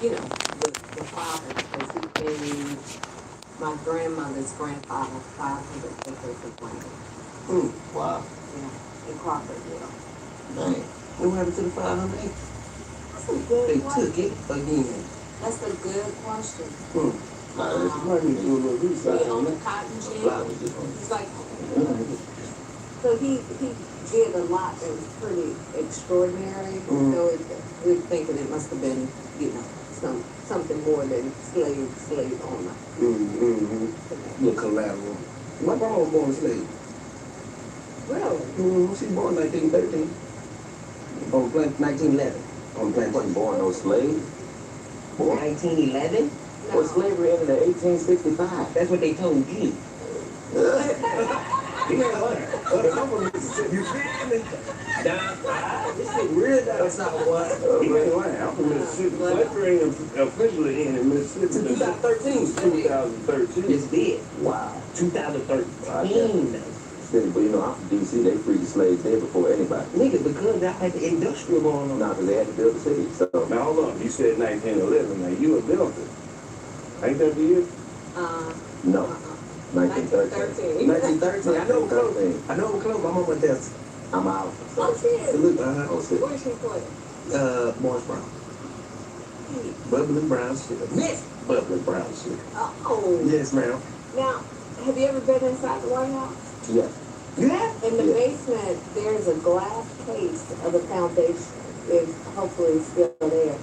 you know, the father, because he gave my grandmother's grandfather 500 acres of land. Wow. Yeah, in Crawfordville. Dang. What happened to the 500 acres? That's a good They question. took it again. That's a good question. Nah, that's money. He owned a cotton gin. He's like, so he did a lot that was pretty extraordinary. So we're thinking it must have been, you know, something more than slave owner. The collateral. My grandma was born a slave. Really? She born 1913. On 1911. On plantation. Wasn't born no slave. Born 1911? No. Well, slavery ended in 1865. That's what they told you. You ain't lying. I'm from Mississippi. You feel me? This shit real down south, boy. You ain't lying. I'm from Mississippi. Slavery ain't officially ended in Mississippi. 2013. 2013. It's dead. Wow. 2013. But you know, I'm from D.C. They freed the slaves there before anybody. Nigga, because I had the industrial going on. Nah, because they had to build the city. So now hold on. You said 1911. Now you a builder. Ain't that the year? No. 1913. 1913. I know it close. I know it close. My mama does. I'm out. Oh, shit. Look, Oh, shit. Where's she from? Morris Brown. Bubbling brown sugar. Miss. Bubbling brown sugar. Oh. Yes, ma'am. Now, have you ever been inside the White House? Yeah. You have? In the basement, there's a glass case of the foundation. It's hopefully still there.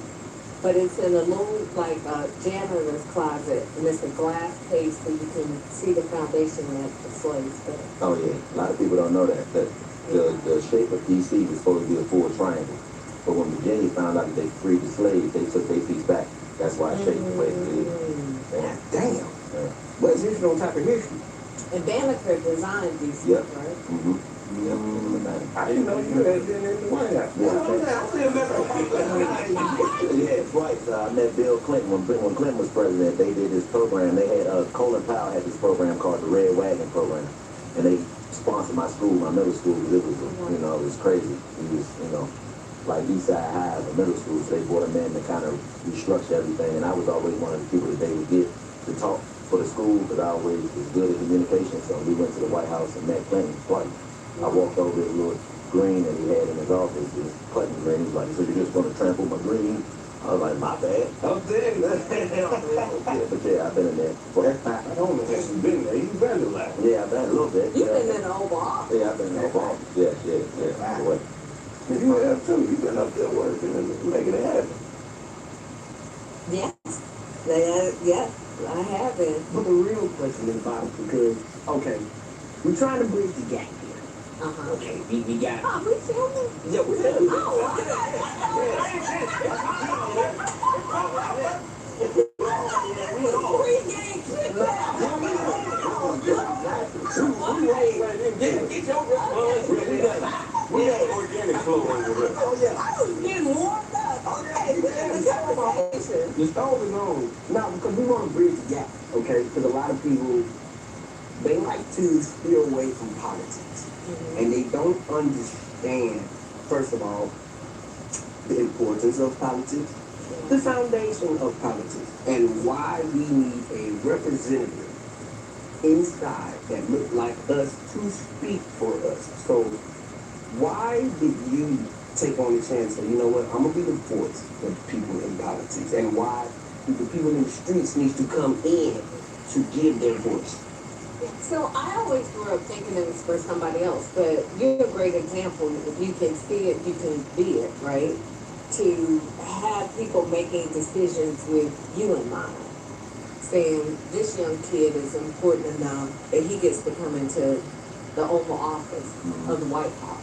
But it's in a little, like, janitor's closet, and it's a glass case so you can see the foundation that the slaves built. Oh yeah. A lot of people don't know that. The shape of D.C. was supposed to be a full triangle. But when Virginia found out that they freed the slaves, they took their piece back. That's why it's shaped the way it is. God damn. Yeah. What is history on top of history? And Banneker designed D.C., Yep. right? I didn't know you had been in the White House. Yeah, twice. I met Bill Clinton when Clinton was president. They did this program. They had Colin Powell had this program called the Red Wagon Program, and they sponsored my school, my middle school, because it was, you know, it was crazy. It was, you know, like Eastside High, the middle school. So they brought him in to kind of restructure everything, and I was always one of the people that they would get to talk for the school, because I always was good at communication. So we went to the White House and met Clinton twice. I walked over his little green that he had in his office, his Clinton green. He's like, so you're just going to trample my green? I was like, my bad. Oh, damn. Yeah, but yeah, I've been in there. I don't know if you've been there. You've been there. Yeah, I've been a little bit. You've been in the Oval Office. Yeah, I've been in the Oval Office. Yeah. Boy. You have too. You've been up there working and making it happen. Yes. Yes, I have been. But the real question is about it, because, okay, we're trying to bridge the gap here. Okay, we got it. Oh, we filming? Yeah, we got it. Get your response. We got organic flow over there. Oh, yeah. I was getting warmed up. Okay, the conversation. The stove is on. Now, because we want to bridge the gap, okay? Because a lot of people, they like to steer away from politics. And they don't understand, first of all, the importance of politics, the foundation of politics, and why we need a representative inside that look like us to speak for us. So why did you take on the chance that, you know what, I'm going to be the voice of people in politics, and why do the people in the streets need to come in to give their voice? So I always grew up thinking it was for somebody else, but you're a great example. If you can see it, you can be it, right? To have people making decisions with you in mind, saying this young kid is important enough that he gets to come into the Oval Office of the White House.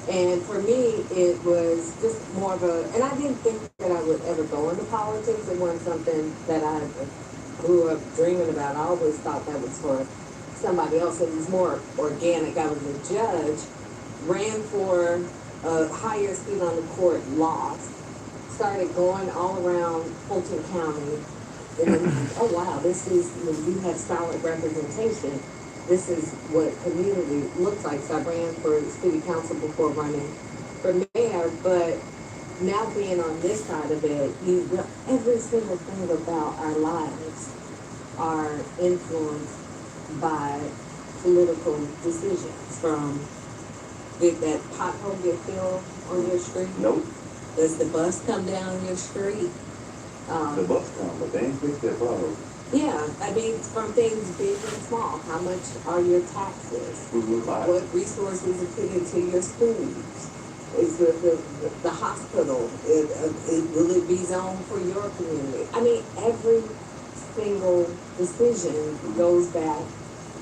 And for me, it was just more of a, and I didn't think that I would ever go into politics. It wasn't something that I grew up dreaming about. I always thought that was for somebody else. It was more organic. I was a judge, ran for a higher seat on the court, lost, started going all around Fulton County, and then, oh wow, this is, you have solid representation. This is what community looks like. So I ran for city council before running for mayor, but now being on this side of it, every single thing about our lives are influenced by political decisions. From, did that pothole get filled on your street? Nope. Does the bus come down your street? The bus come, but they ain't fixed that problem. Yeah, I mean, from things big and small. How much are your taxes? What resources are put into your schools? Is the hospital, will it be zoned for your community? I mean, every single decision goes back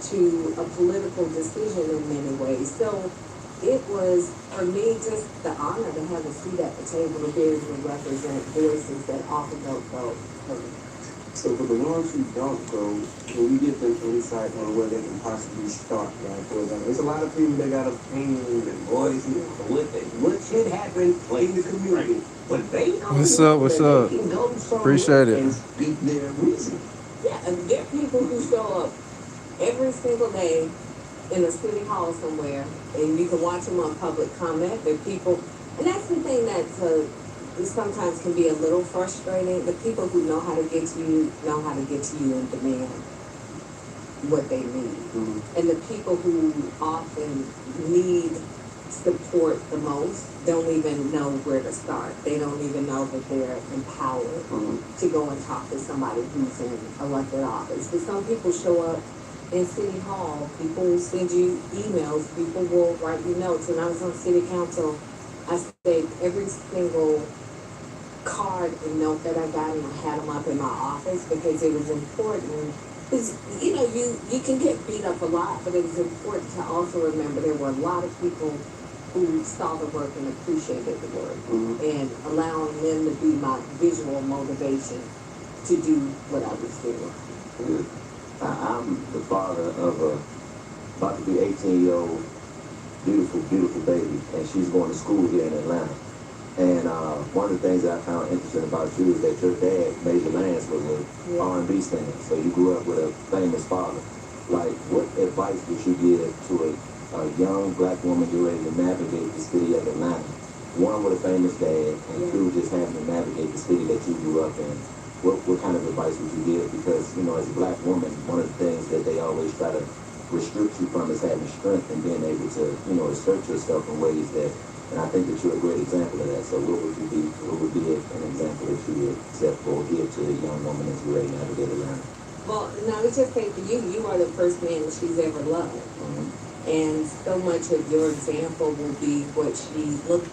to a political decision in many ways. So it was, for me, just the honor to have a seat at the table to be able to represent voices that often don't go heard. So for the ones who don't go, can we get them insight on where they can possibly start? Right? For example, there's a lot of people that got opinions and voices what should happen in the community, but they don't What's know up? What's that up? they can go somewhere Appreciate it. and speak their reason. Yeah, and there are people who show up every single day in a city hall somewhere, and you can watch them on public comment. There are people, and that's the thing that sometimes can be a little frustrating. The people who know how to get to you know how to get to you and demand what they need. And the people who often need support the most don't even know where to start. They don't even know that they're empowered to go and talk to somebody who's in elected office. But some people show up in City Hall, people will send you emails, people will write you notes. When I was on City Council, I saved every single card and note that I got, and I had them up in my office because it was important. Because, you know, you can get beat up a lot, but it was important to also remember there were a lot of people who saw the work and appreciated the work, and allowing them to be my visual motivation to do what I was doing. I'm the father of a about to be 18-year-old beautiful baby, and she's going to school here in Atlanta. And one of the things that I found interesting about you is that your dad, Major Lance, was a R&B singer, so you grew up with a famous father. Like, what advice would you give to a young black woman getting ready to navigate the city of Atlanta? One, with a famous dad, and two, just having to navigate the city that you grew up in. What kind of advice would you give? Because, you know, as a black woman, one of the things that they always try to restrict you from is having strength and being able to, you know, assert yourself in ways that, and I think that you're a great example of that. So what would be an example that you would set or give to a young woman as you're ready to navigate around? Well, now let's just say for you, you are the first man that she's ever loved. And so much of your example will be what she looked.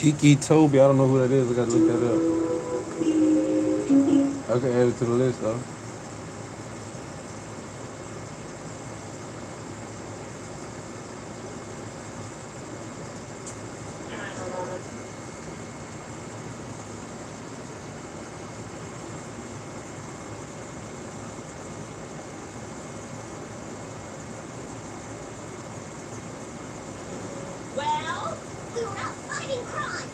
Kiki Toby, I don't know who that is. I gotta look that up. I can add it to the list though. Well, we were out fighting crime.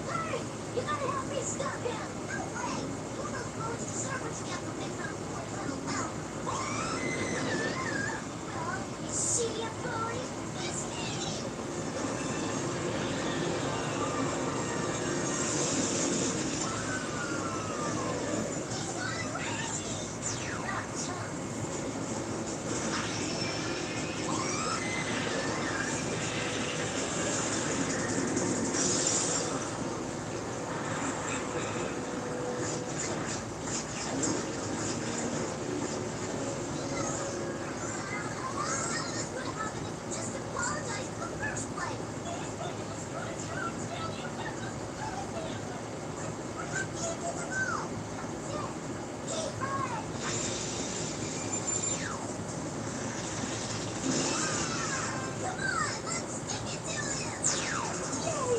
Larry, you gotta help me stop him. No way. All those bullets deservers got when they found poor little Mel. Well, you see ya, boys? It's me. Just apologize in the first place. We're not keeping them all. Keep running. Come on, let's stick it to him. Yay.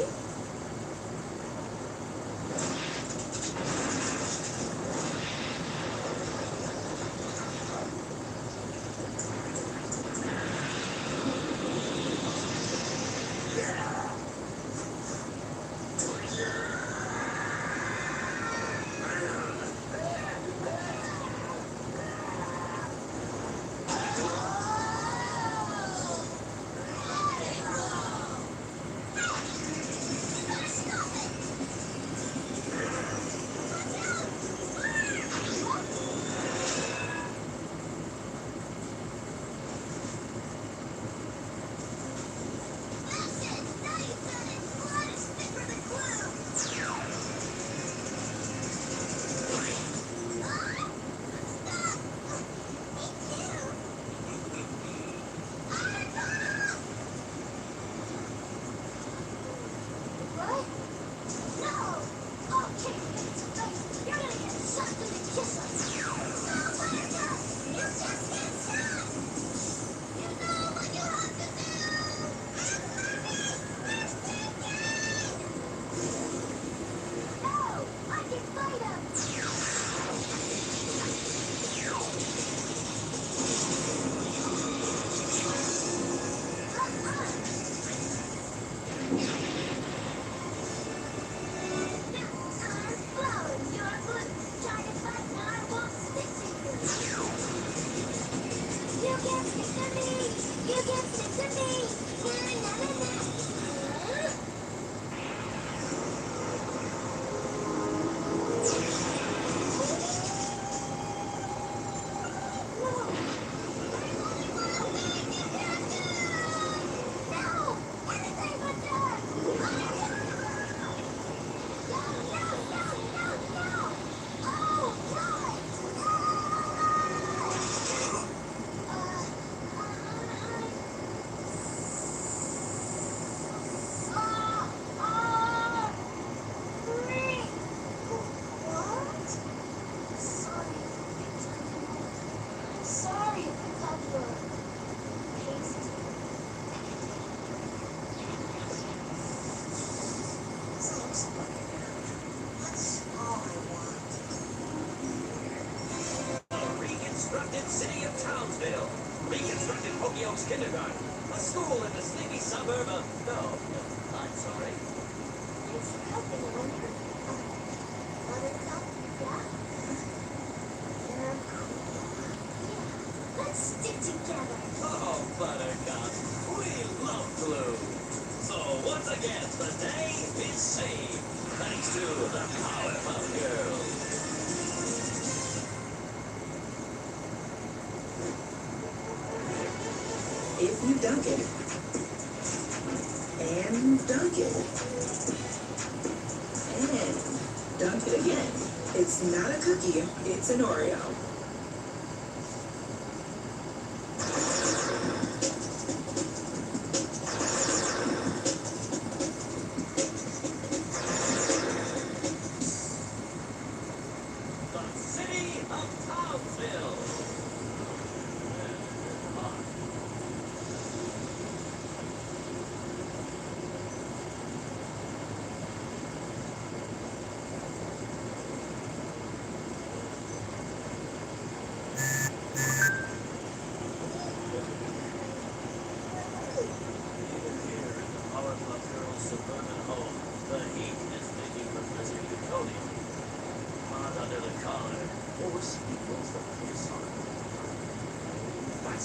Kindergarten, a school in the sleepy suburb of... No, I'm sorry. Thanks for helping, I wonder. Buttercup, yeah? Yeah. Let's stick together. Oh, Buttercup, we love blue. So once again, the day is saved, thanks to the Powerpuff Girls. If you dunk it, and dunk it, and dunk it again, it's not a cookie, it's an Oreo.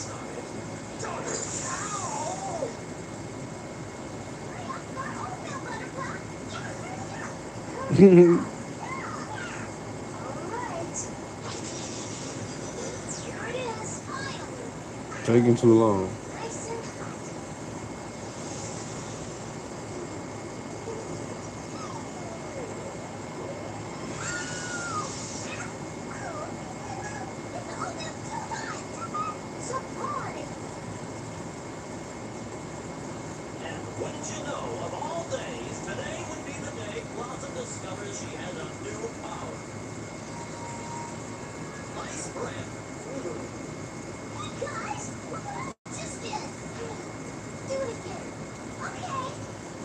started. Don't. Taking too long. And wouldn't you know, of all days, today would be the day Blossom discovers she has a new power. Ice breath.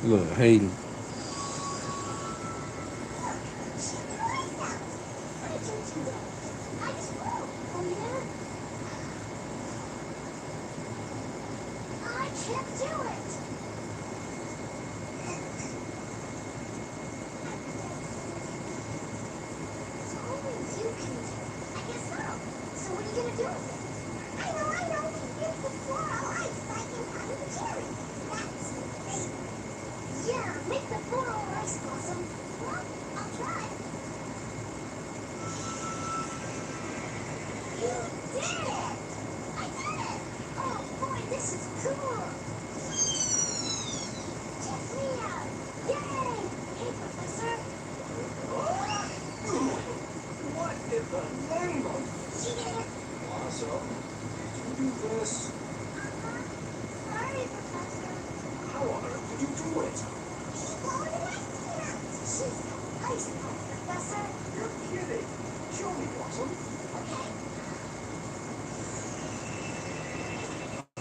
Look, hating. I can't do it. So only you can do it. I guess so. So what are you gonna do with it? I know. It's the floral ice like in Honey and Cherry. That's great. Yeah, make the floral ice blossom. Well, I'll try. You did it! I did it! Oh boy, this is cool! Check me out! Yay! Hey, Professor! What in the name of She did it! Blossom? Did you do this? Sorry, Professor. How on earth did you do it? Keep blowing the ice cleaner! She's the ice pop, Professor! You're kidding. Show me, Blossom. Okay.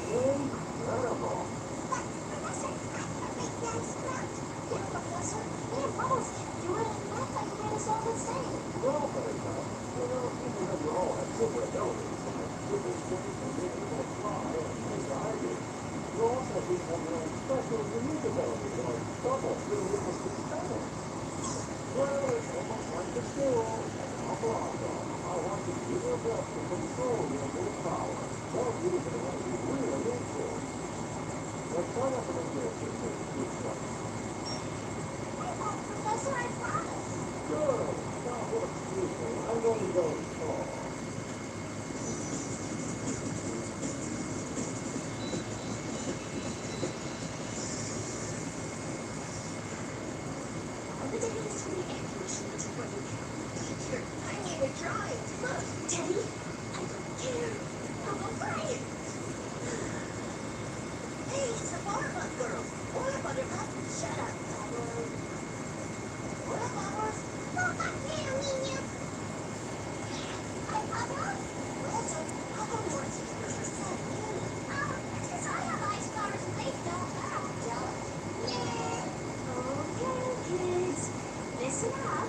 Incredible. But, Professor, I can't make the ice melt. Yeah, Professor. Me and Bubbles can't do it, and I thought you made us all insane. Well, Buttercup, you know, even though you all have different abilities, like different strengths and being able to fly and things I do, you also have your own special, unique abilities, like Bubbles being able to speak Spanish. Well, it's almost like the school. Now, Blossom, I want you to do your best to control your new power. Don't use it unless you really need to. Now, try not to make your assistant too tough. I won't, Professor, I promise. Good. Now, look, excuse me. I'm going to go tall. All the days from the air conditioner to what you can. Teacher, I need a drawing. Look, Teddy, I don't care. I'll go fly it. Hey, it's the Buttercup girls. What, Buttercup? Shut up, Bubbles. What, Bubbles? No, not you, niña. Hi, Bubbles. Wilson, how come your teachers are so mean? It's 'cause I have ice powers and they don't. I'm jealous. Yeah. Okay, kids. Listen up.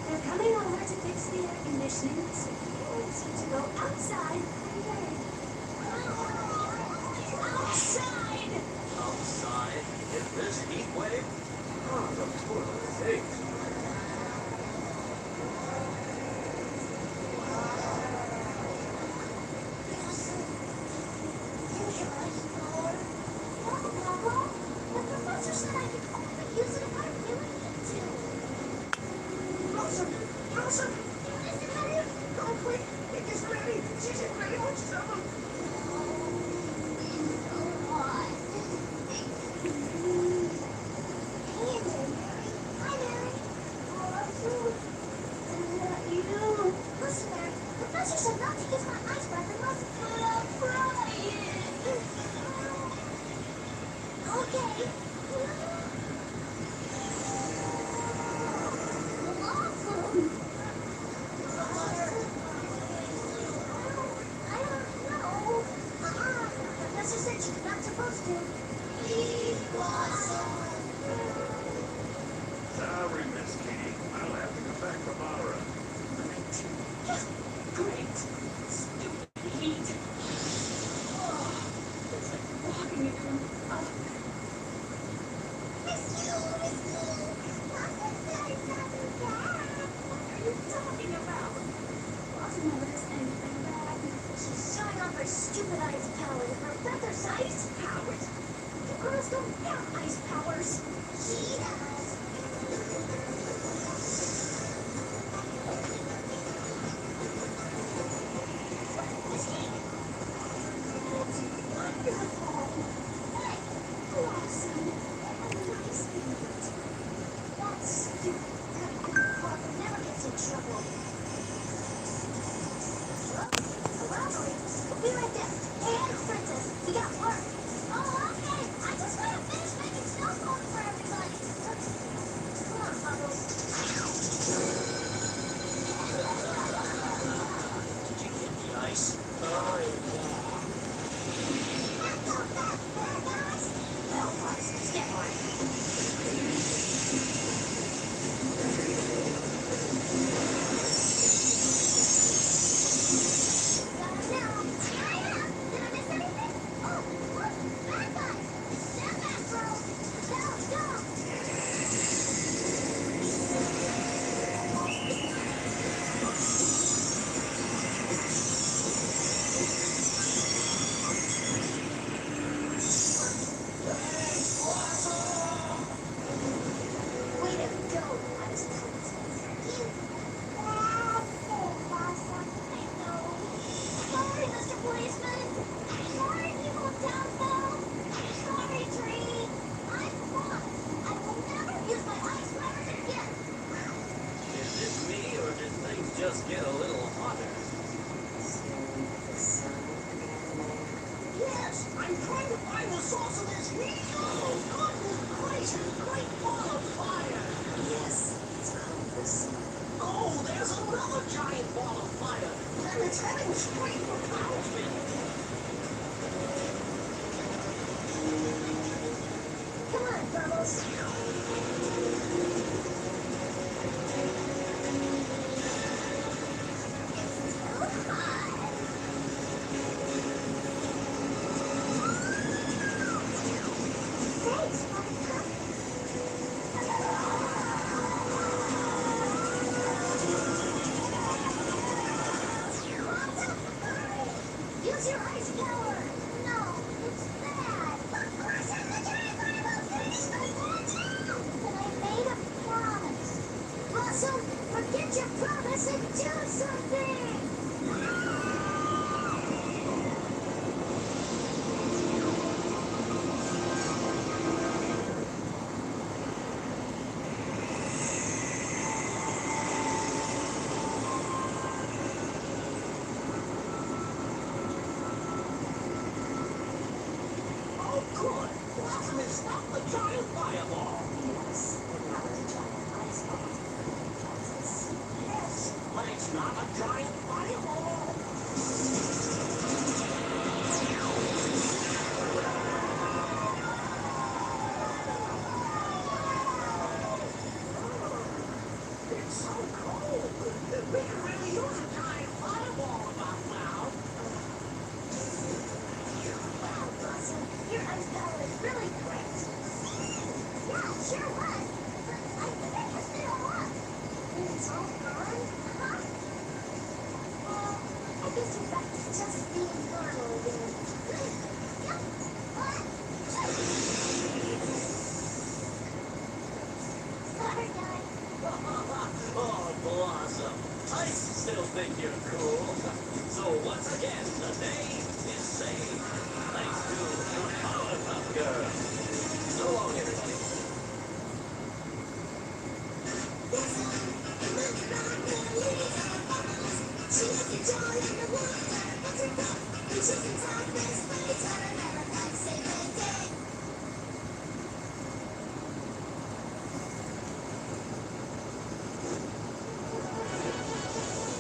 They're coming over to fix the air conditioning, so you kids need to go outside and play. Outside! Outside in this heat wave? Oh, the poor things. The professor said I could only use it if I really need to. Blossom! Blossom! Listen, honey. Go quick! Nick is ready! She's in very much trouble! Hi, Mary. Listen, Mary. Professor said not to use my ice breath unless I'm frying. Okay. Awesome. I don't know. Professor said she's not supposed to. Please, Blossom. Sorry, Miss Kitty. I'll have to go back tomorrow. Great. Stupid heat. Oh, it's like walking into an oven. Miss you. Blossom said nothing bad. What are you talking about? Blossom never does anything bad. She's showing off her stupid ice powers are feather-sized powers. The girls don't have ice powers. She does. Wonderful. Hey, Blossom. A nice beat. That stupid Papa never gets in trouble. We'll be right there. Hey, Princess, we got work. Oh, okay. I just gotta finish making snow cones for everybody. Come on, Bubbles. Did you get the ice? Let's go fast there, guys. Well, boys, step on. Got him now. Here I am. Did I miss anything? Oh, look. Bad guys. Stand back, bro. Go. Way to go. I was coming to you. Awesome. I know. Sorry, Mr. Policeman. Sorry, people downtown. Sorry, Tree. I promise I will never use my ice runners again. Is this me or did things just get a little hotter? Yes, I'm trying to find the source of this goodness gracious great ball of fire. Yes, it's called the sun. Oh, there's another giant ball of fire. And it's heading straight for Brownsville. Come on, Bubbles. It's too hot. Thanks, Buttercup. Use your ice power. No, it's bad. Of course, I'm the giant fireball finish my bad too. But I made a promise. Blossom, forget your promise and do something. Oh, good. Blossom has stopped the giant fireball. Yes, but not with a giant ice ball. Yes, but it's not a giant fireball. It's so cold. We can really use a giant fireball about now. Wow, Blossom, your ice power is really great. Yeah, it sure was. But I think I just did a lot. And it's all gone? Huh? Well, I guess you're back to just being normal again. Yep. What? Sorry, guys. Oh, Blossom. I still think you're cool. So once again, the day is saved. Thanks to Powerpuff Girls. So long, everybody.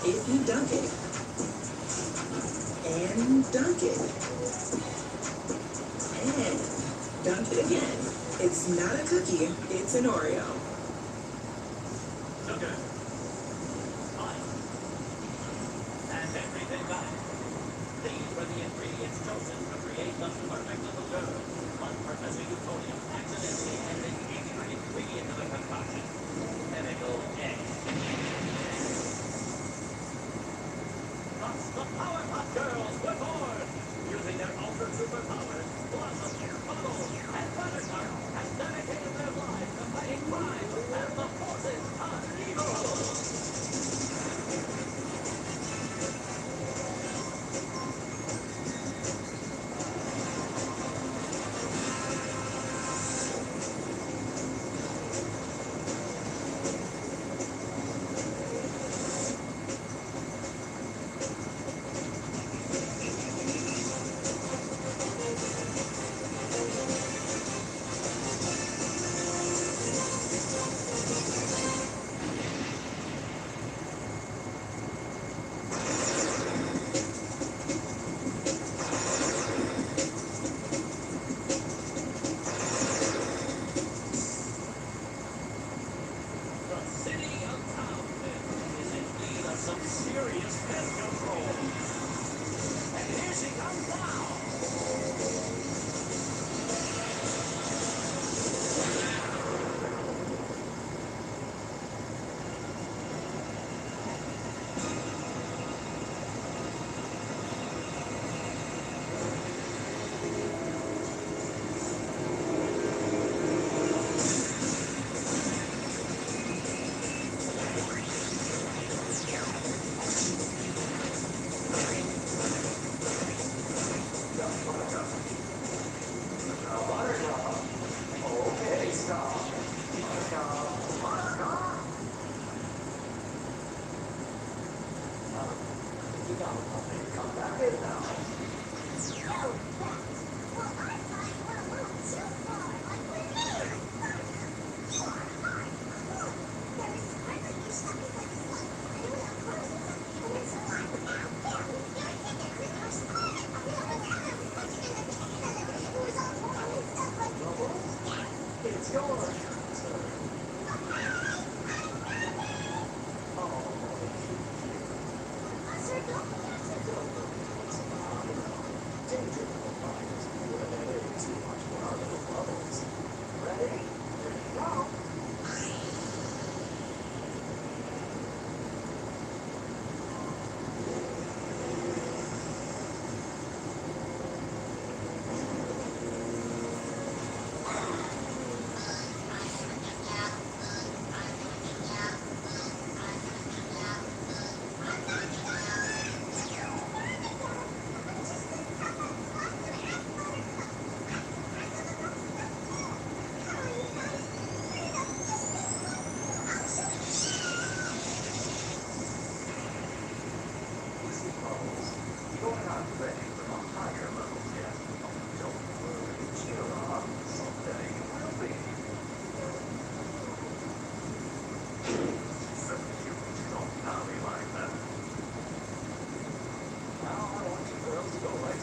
If you dunk it, and dunk it, and dunk it again. It's not a cookie, it's an Oreo. Sugar. Ice. And everything right. These were the ingredients chosen to create the perfect little girl. But Professor Utonium accidentally added a secret ingredient to the concoction. Chemical X. Thus, the Powerpuff Girls were born!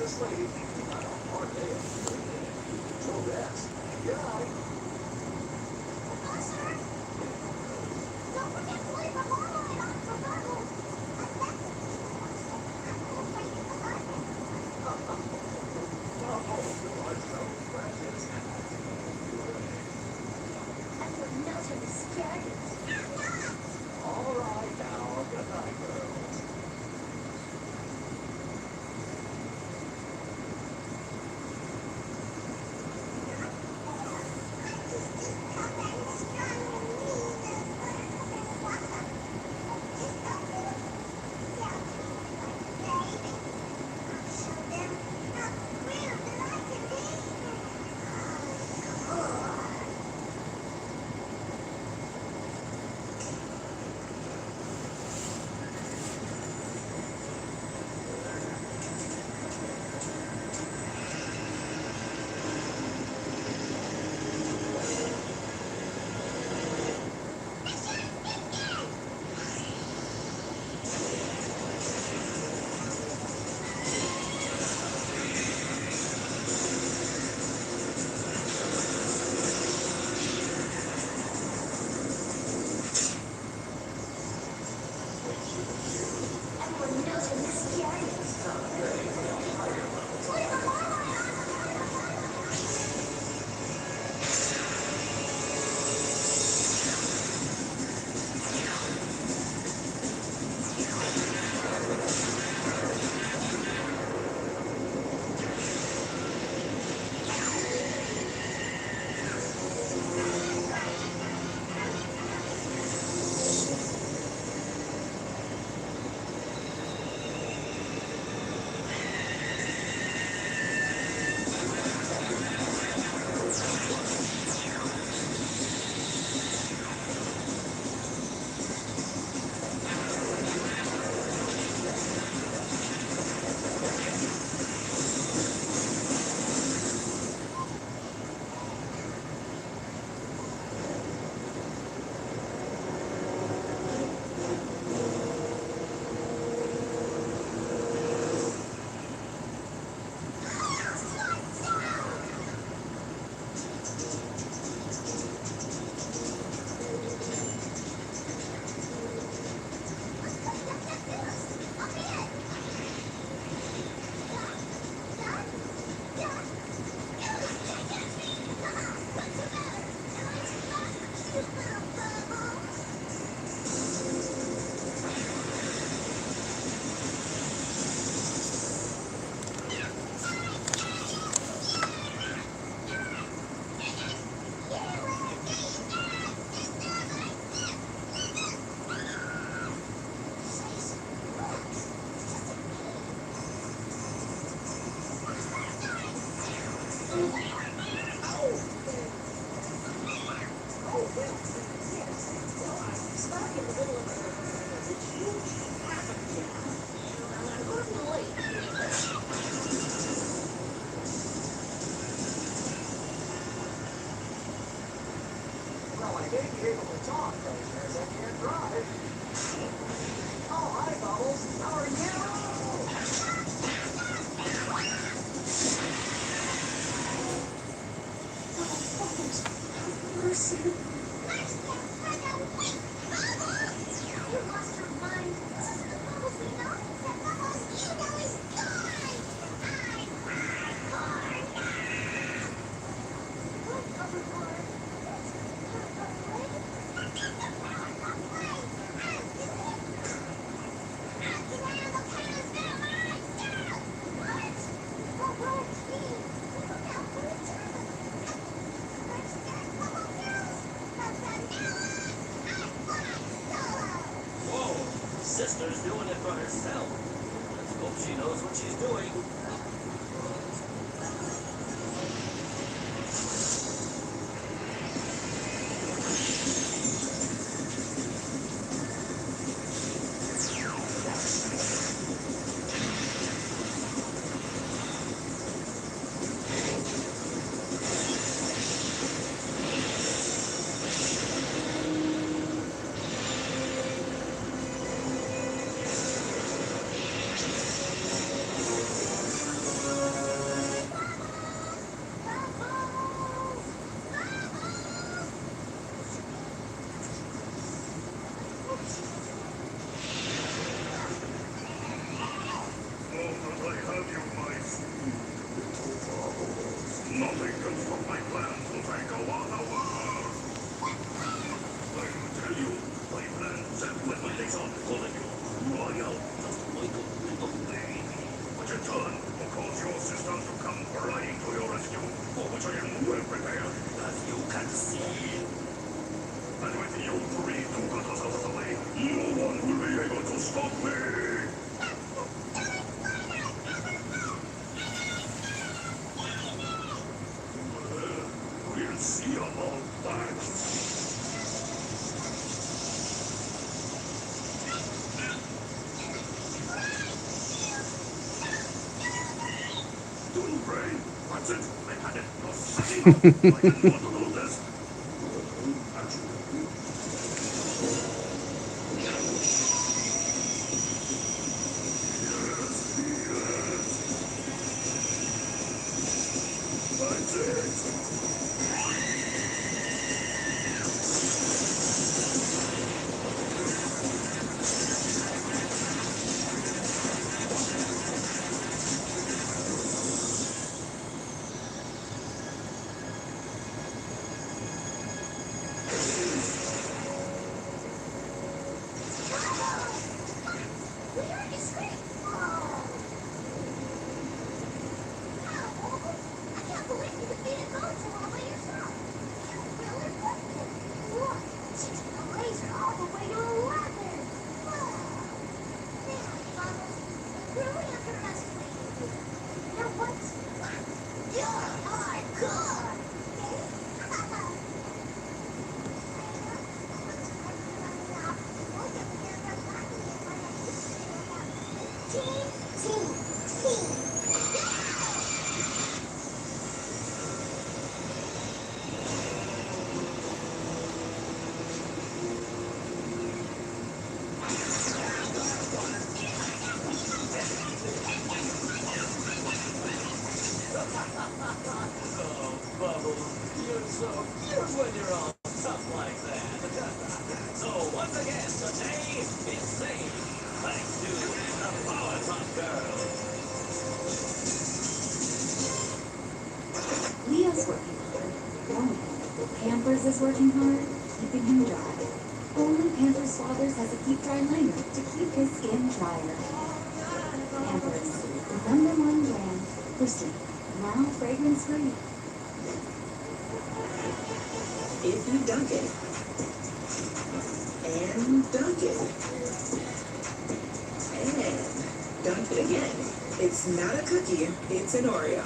This lady, you got a hard day of cleaning. No rest. Get out. Usher, don't forget to leave the hallway on for bubbles. And we're melting the scared. I'm not. All right now. Good night, girls. And we're melting the scared. Well, I may be able to talk, but I can't drive. Oh, hi, Bubbles. How are you? Mercy. You lost your mind. This isn't the Bubbles we know. The Bubbles you know is gone. I'm hardcore now. What hardcore? Whoa, sister's doing it for herself. Let's hope she knows what she's doing. have you, my sweet little bubbles. Nothing can stop my plans to take over the world. I will tell you, my plan set with my legs on, calling you royal, just like a little baby. But in turn, will cause your sisters to come flying to your rescue, for which I am well prepared, as you can see. And with you three to cut us out of the way, no one will be able to stop me. We'll see about that. Don't brain. That's it. I had it. No sucking up. I didn't want to do this. That's it. We heard you scream. I can't believe you defeated MOJO all by yourself. You're really impressive. Look, she took the laser all the way to 11. Now, Bubbles, really underestimated you. Now what's... You're hardcore. Team. Oh, Bubbles, you're so cute when you're all tough like that. So once again, today is saved thanks to the Powerpuff Girls. Leo's working hard. Pampers is working hard, keeping him dry. Only Pampers Swathers has a keep dry liner to keep his skin drier. Pampers, the #1 brand for sleep. Now fragrance free. If you dunk it, and dunk it, and dunk it again, it's not a cookie, it's an Oreo.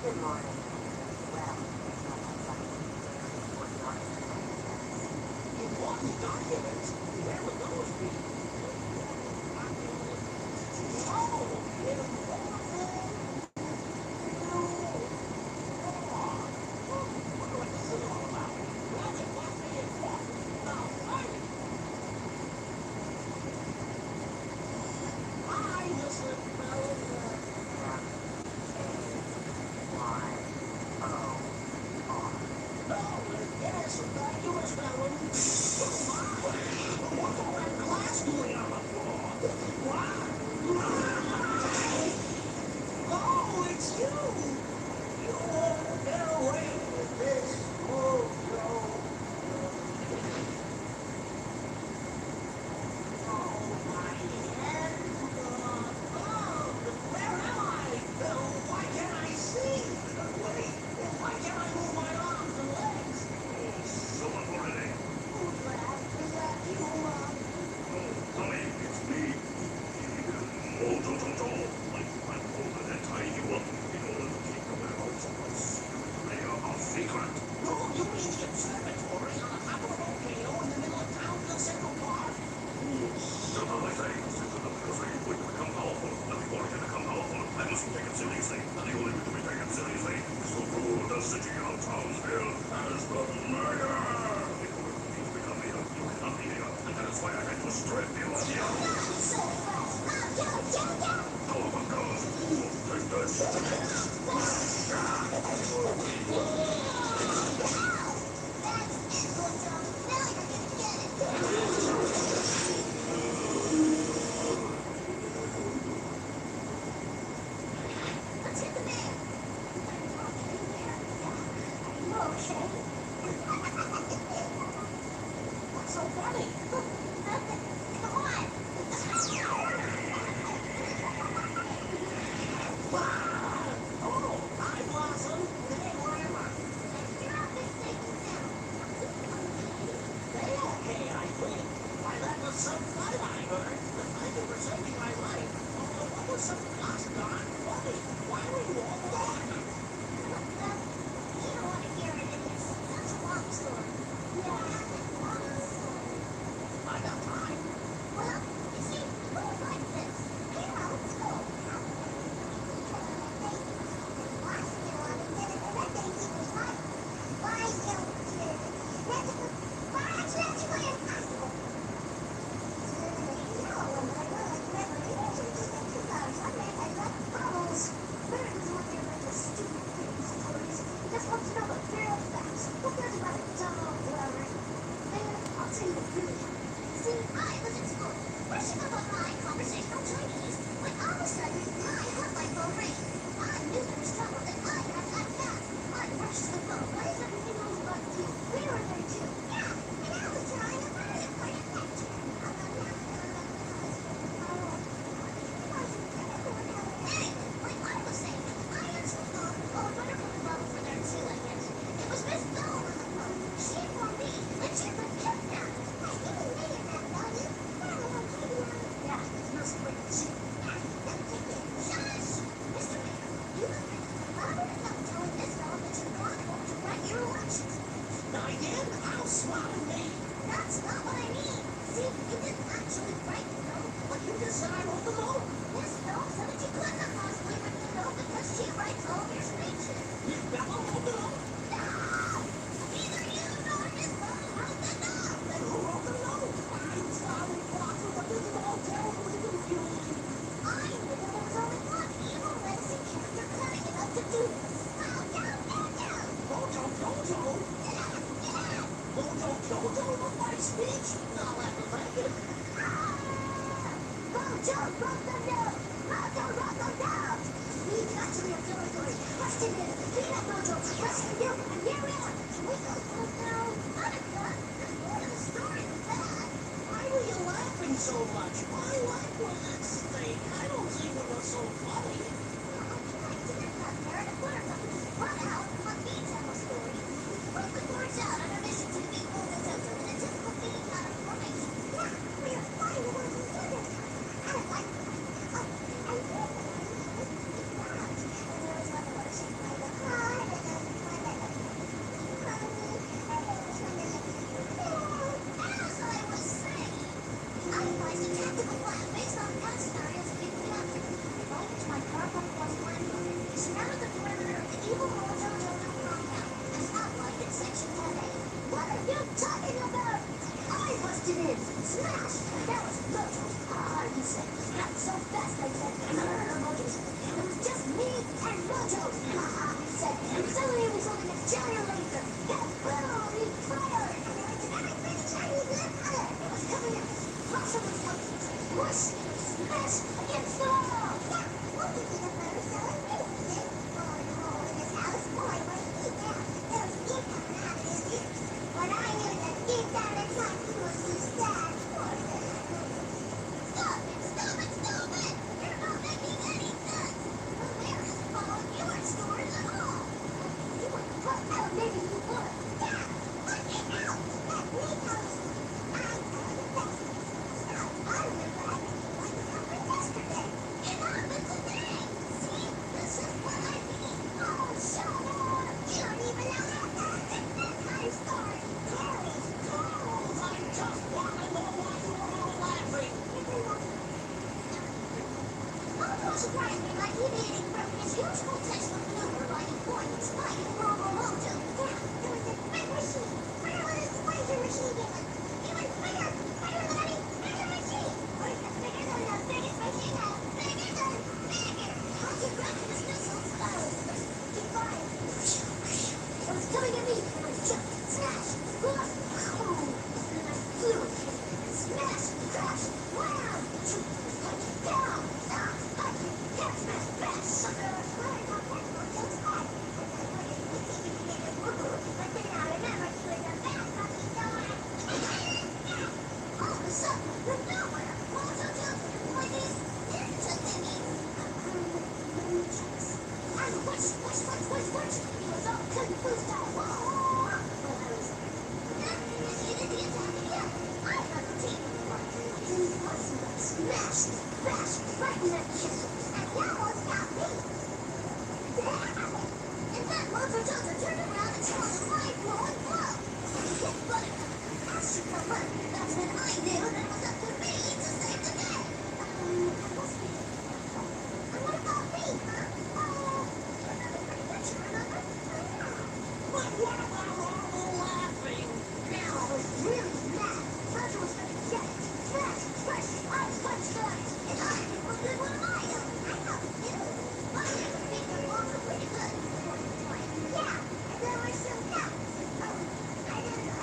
Good morning. Well, you want the documents? There were those people. What's so funny? Nothing. Come on. Oh, hi, Blossom. Hey, whatever. You're not mistaken now. They okay, I think. Why, that was some fun I heard. Thank you for saving my life. Although, what was so gosh darn funny? Why were you all gone? Well, you don't want to hear it. It's such a long story. Yeah, long story. I got time. Well, you see, it goes like this. Came out of school. See, I was in school, brushing up on my conversational Chinese, when all of a sudden, I heard my phone ring. I knew there was trouble, and I had to act fast. I rushed to the phone. Why is everything on the button too? We were there too. Yeah, and I was trying to find it for you. Anyway, like I was saying, I answered the phone. Oh, wonderful the bubble for their too, I guess. It was Miss Bell on the phone. She informed me that she'd been kidnapped. Yeah, it's no secret. Shush! Mr. Mayor, you have been elaborate enough telling this fellow that you're not going to write your elections. I did? How smart of me. That's not what I mean. See, you didn't actually write the note, but you just said I wrote the note. This note said that you couldn't have possibly written the note because she writes all of your speeches. Miss Bella wrote the note? No! Neither you nor Miss Bell wrote the note. Then who wrote the note? I'm sorry, Blossom, but this is all terribly confusing. I knew there was only one evil menacing character cunning enough to do this. Mojo Jojo? Mojo Jojo wrote my speech? Now let me think it. Mojo wrote the note! Mojo wrote the note! We got to the observatory. Question is, beat up Mojo. Question you, and here we are. Can we go home now? Monica, there's more to the story than that. Why were you laughing so much? My life was at stake. I don't think it was so funny. I didn't have there to put her something. Run out, let me tell a story. Both the boards out on a mission to beat MOJO JOJO in a typical feeding out of formation. Yeah, we are flying the world together. I was like, oh, I knew that I was not. And there was one where she played the card, and then one that was funny, and there was one that as I was saying, I devised a tactical plan based on past scenarios of people captured. I used my carbon plus one mode, surrounded the perimeter of the evil MOJO JOJO compound, as outlined in section 10A. What are you talking about? I busted in, smash! That was Mojo's hard, he said. Not so fast, I said. Mojo said. It was just me and Mojo. He said. And suddenly it was like a giant laser. That boom, he fired. And there was a very big Chinese lamp. It was coming at us. Blossom was coming. Push, smash against the wall. Yeah, what did the first celebration? Oh no, this house boy was deep down. There was deep down out of his ears. But I knew that deep down inside he was too sad. Stop it! Stop it! Stop it! You're not making any sense! The mayor isn't following your stories at all! You would cut out, maybe you would! Yeah! Let me out! Let me out! I'm the best! Stop! I remember everything like it happened yesterday! It happened today! See? This is what I mean! Oh, shut up! You don't even know how fast it's bedtime story! Carl, I just want to know why you were all laughing. Mojo surprised me by deviating from his usual textbook maneuver by deploying its mighty Robo Mojo. Yeah, it was a big machine. Where was the laser machine? It was bigger than any bigger machine. I So, from nowhere, Mojo Jojo, like these ninja thingies. I'm which, it was all kung fu style. Well, I was, you did the attack again. I have a routine. Smash, crash, right in the chisel, and he almost got me. In fact, Mojo Jojo turned around and saw the mind-blowing blow. But as you come up, that's when I knew that it was up to me to save the day. And what about me, huh? Another pretty picture, remember? But what about all the laughing? Now I was really mad. Mojo was gonna get it. Smash, crash, I punched the ice, and I was good one of mine. I know, you. My feet were also pretty good. Yeah, and there were some nuts. I didn't know.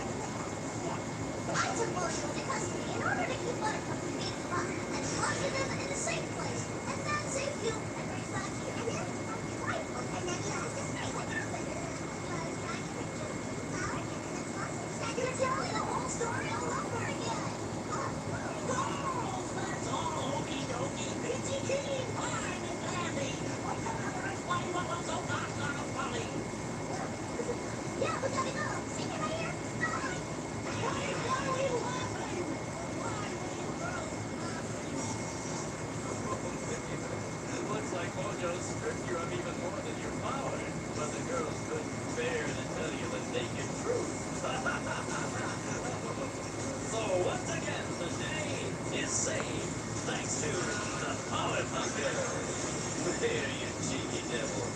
I took Mojo into custody in order to keep Buttercup from being caught and locked them in a safe place. And that saved you and brings back you. And then, right, and then you have to say what happened. You're telling the whole story all over again. Girls, that's all hokey dokey, peachy keen, fine and dandy. What's another explain what was so knocked on a folly? Yeah, we gotta go. See you right here. Bye. Why are we laughing? Why are you Looks like Mojo stripped you of even more than your power, but the girls couldn't bear to tell you the naked truth. So once again, the day is saved thanks to the Powerpuff Girls. There, you cheeky devil.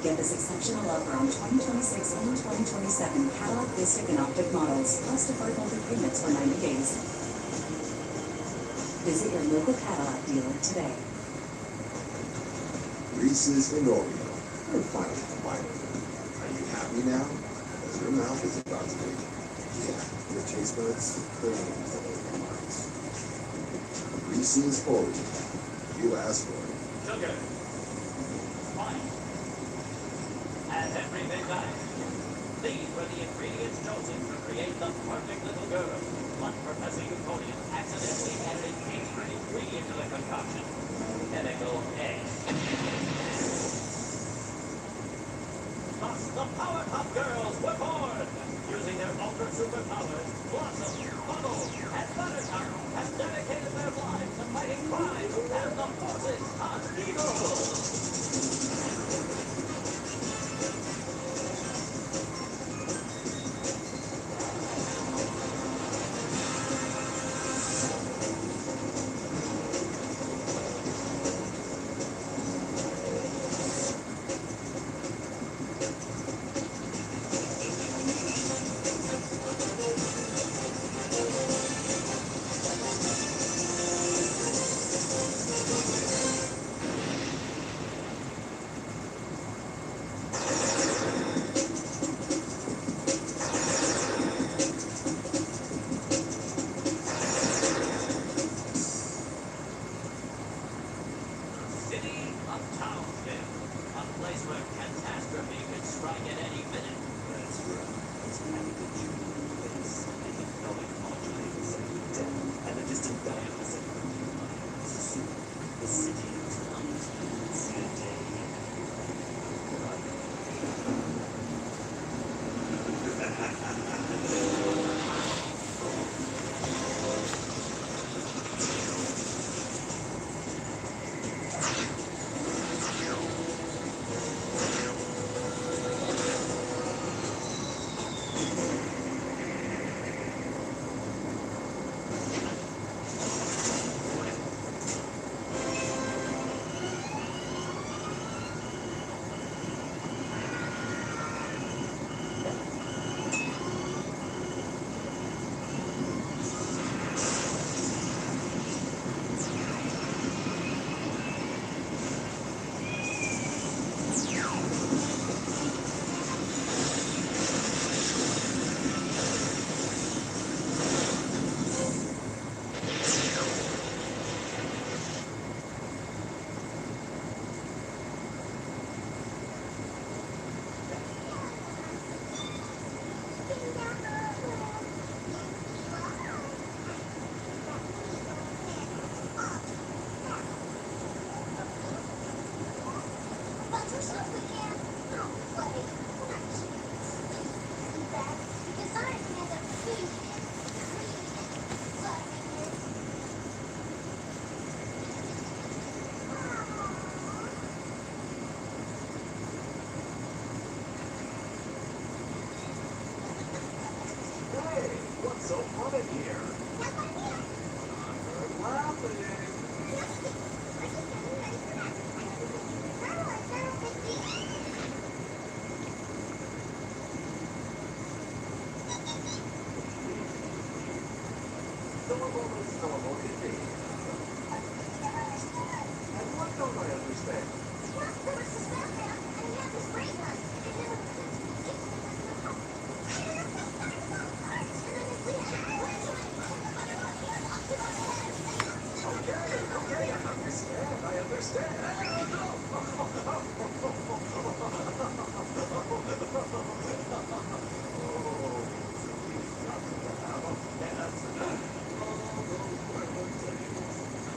Get this exceptional offer on 2026 and 2027 Cadillac Vistic and Optic models, plus deferred monthly payments for 90 days. Visit your local Cadillac dealer today. Reese's and Oreo. They're finally combining. Are you happy now? Because your mouth is about to be. Yeah, your taste buds, they're ready to combine. Reese's Oreo. You asked for it. Sugar. Fine. And everything nice. These were the ingredients chosen to create the perfect little girl. But Professor Euphonium accidentally added a favorite ingredient to the concoction. Chemical A. Thus, the Powerpuff Girls were born! Using their ultra superpowers, Blossom, Bubble, and Buttercup have dedicated their lives to fighting crime and the forces of evil! so funny here? I'm laughing. Syllable indeed. And what don't I understand? Okay, I understand.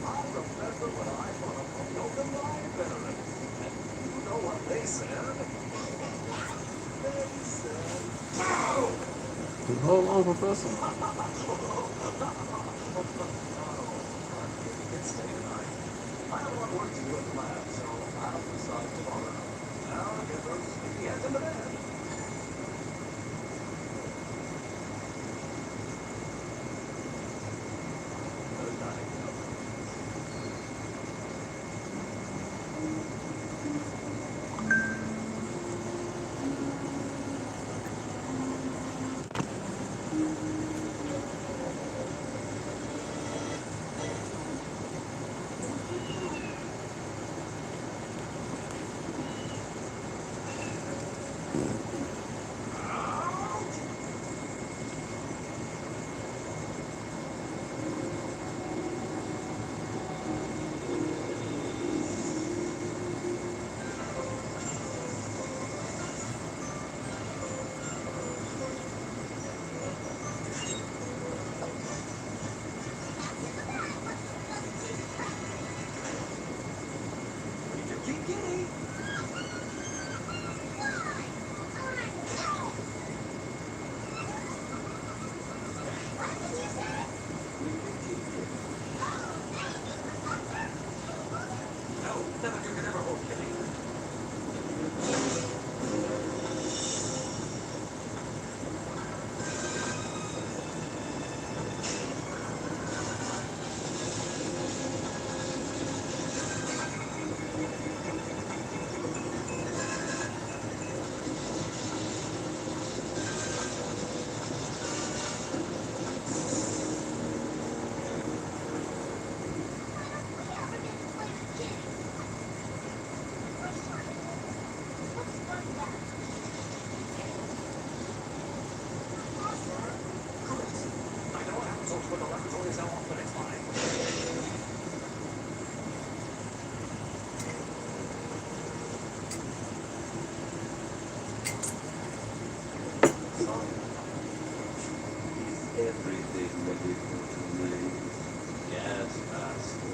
I remember when I bought a broken line veteran. And you know what they said? They said, "Pow!" Hold on, Professor. It's stay tonight. I have a lot of work to do at the lab, so I'll decide tomorrow. Now get those sleepy heads into bed. Good night. Everything that we can believe. Yes, Master.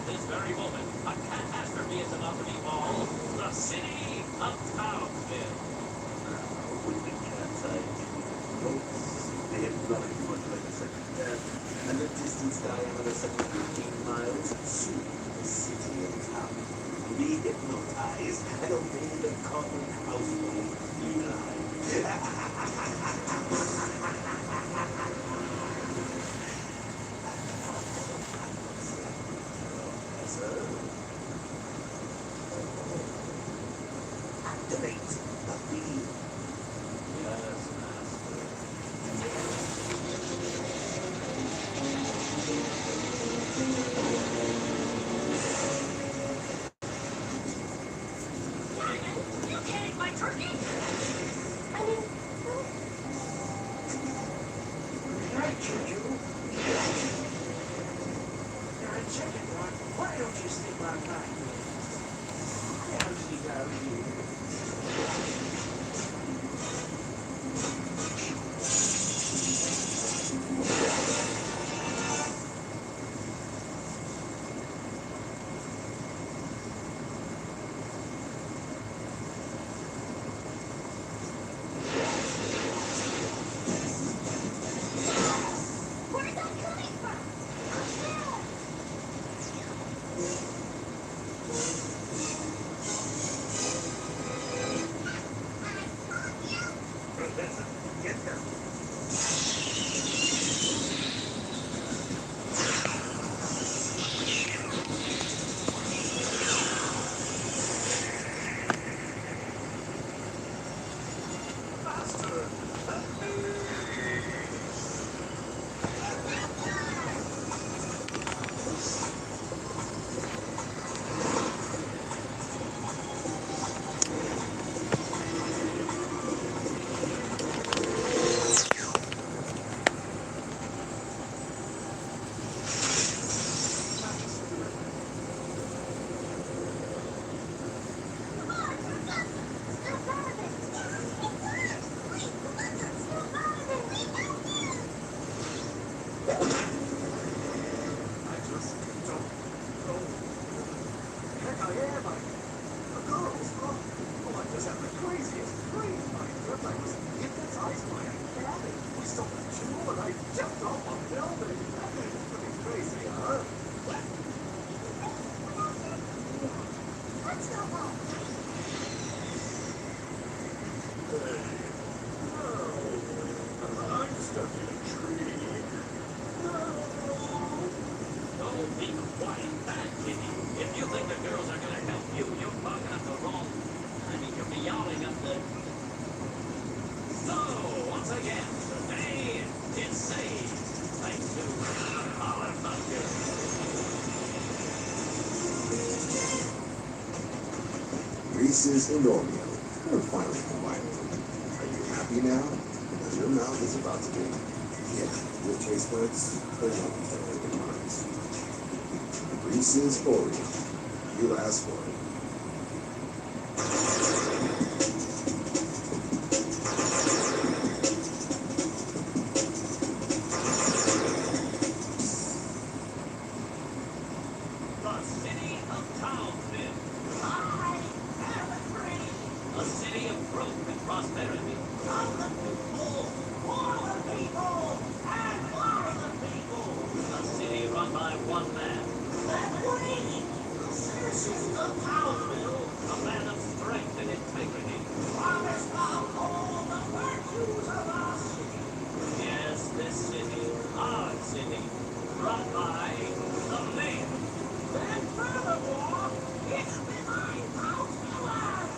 this very moment, a catastrophe is about to befall the city of Townsville. With the cat's eye boats, they have nothing much like a second death, and the distance diameter such as 15 miles, soon the city of town. Be hypnotized and obey the common household feline. Activate the field. Yes, master. You can't eat my turkey! I mean, Right, Juju. You're a chicken, Ron. Why don't you sleep on night? Down she goes. where's that coming from? Get them. I just don't know. Heck, I am. A girl's I just had the craziest dream. I thought I was hypnotized by a cat. We saw the jewel and I jumped off a building. It's pretty crazy, huh? Let's go home. Hey, no. I'm stuck in a tree. Don't be quiet, bad kitty. If you think the girls are gonna help you, you're barking up the wrong. I mean, you're meowing up the. So, once again, today it's saved. Thanks to our thunder. Reese's and Oreo. You're finally combining them. Are you happy now? Because your mouth is about to be. Yeah, your taste buds are not like mine. Reese's Oreo. You asked for it. The city of Townsville. I am free. A city of growth and prosperity. Of the people, for the people, and for the people. A city run by one man. Let we, the citizens of Townsville, A man of strength and integrity. promise to uphold the virtues of our city. Yes, this city, our city, run by the mayor. And furthermore, it's behind Townsville Act.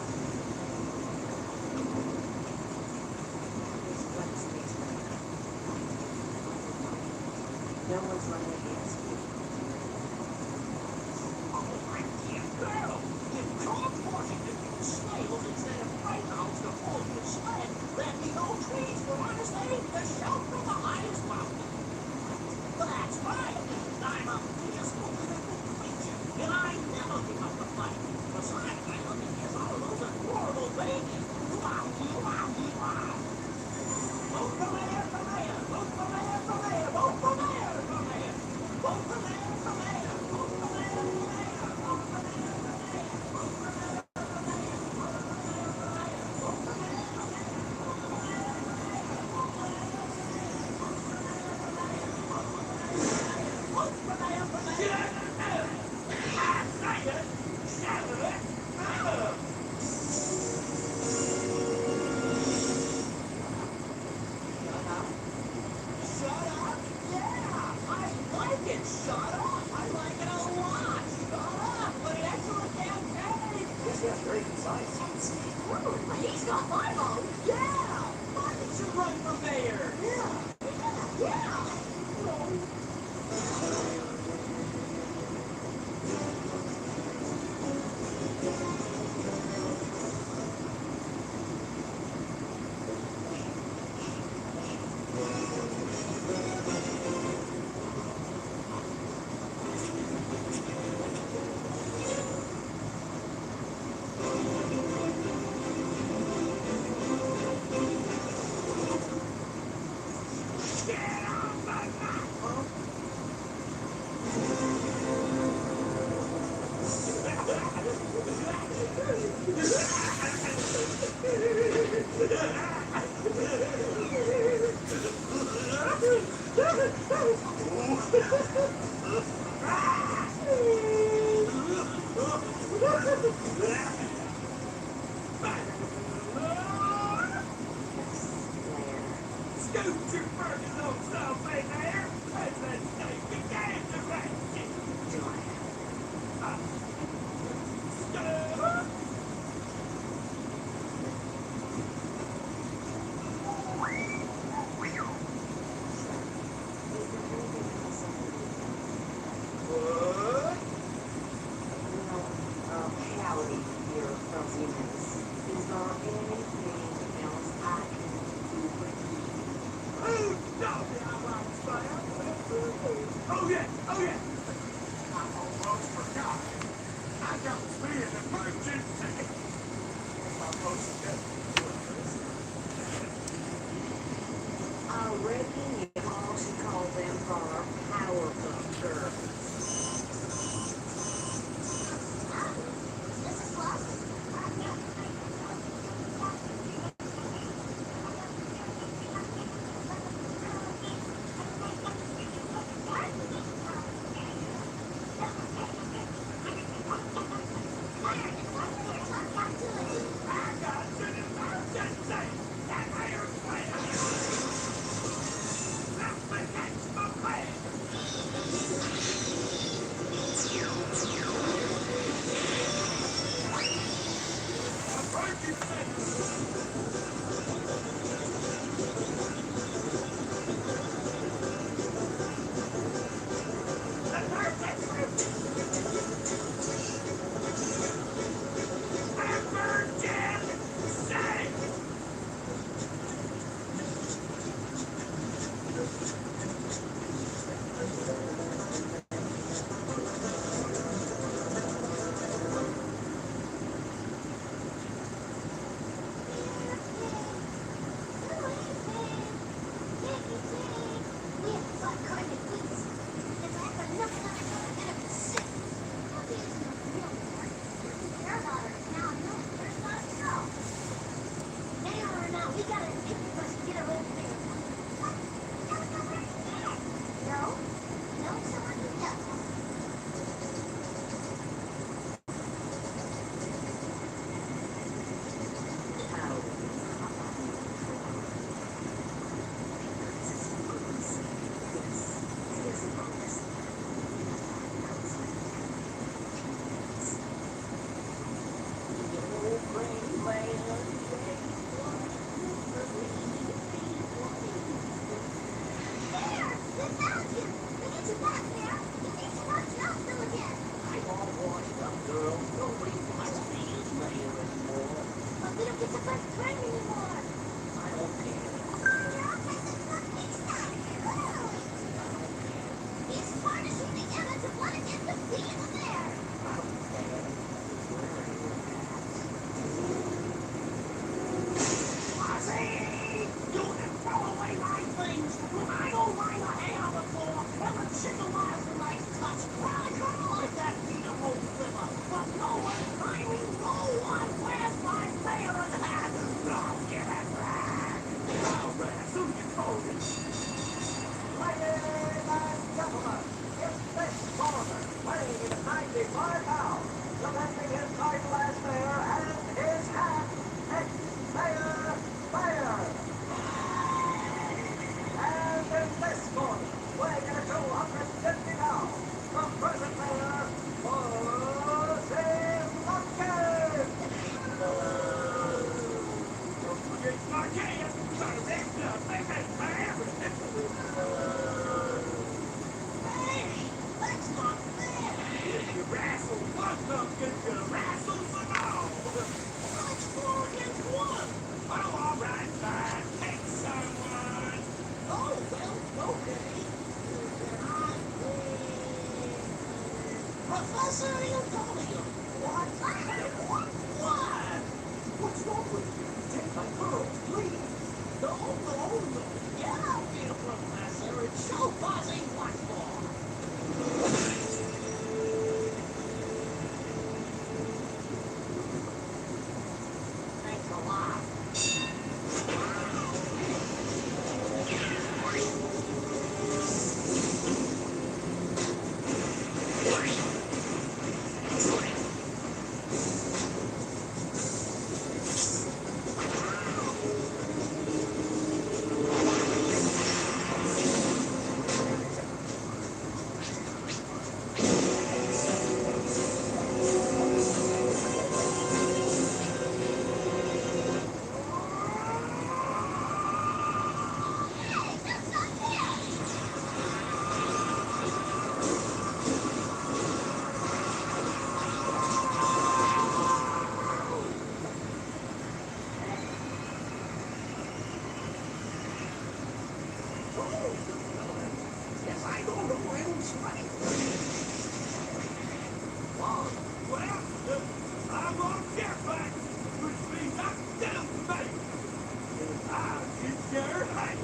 No one's running against me. Oh, my dear girl, Great insight. Ooh, he's got my vote. Yeah! Why did you run for mayor? Yeah. Scoot your burgers on something there, and then take the game direction. Howdy, here from Siemens. Is there anything else I can do for you? Oh yeah, oh yeah. I almost forgot. I got to be an emergency. My most I reckon you all should call them for Powerpuff Girls. This is close. We gotta get a little bit. No, someone who does. come get your wrestle some more. It's 4 against 1. Oh, all right, fine. Take someone. Oh, well, okay. Professor Antonio. What? What? What's wrong with you? Take my girl, please. No. Get out here, Professor, and show Fuzzy what for. Thanks a lot. Yes, I don't know where it's right. Well, I'm gonna get back, which means I'm still safe. I'll get your height.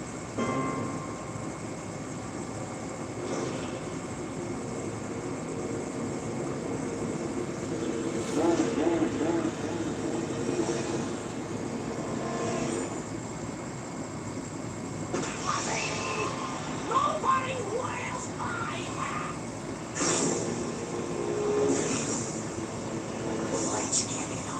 Nobody wears my hat. Let's get it on.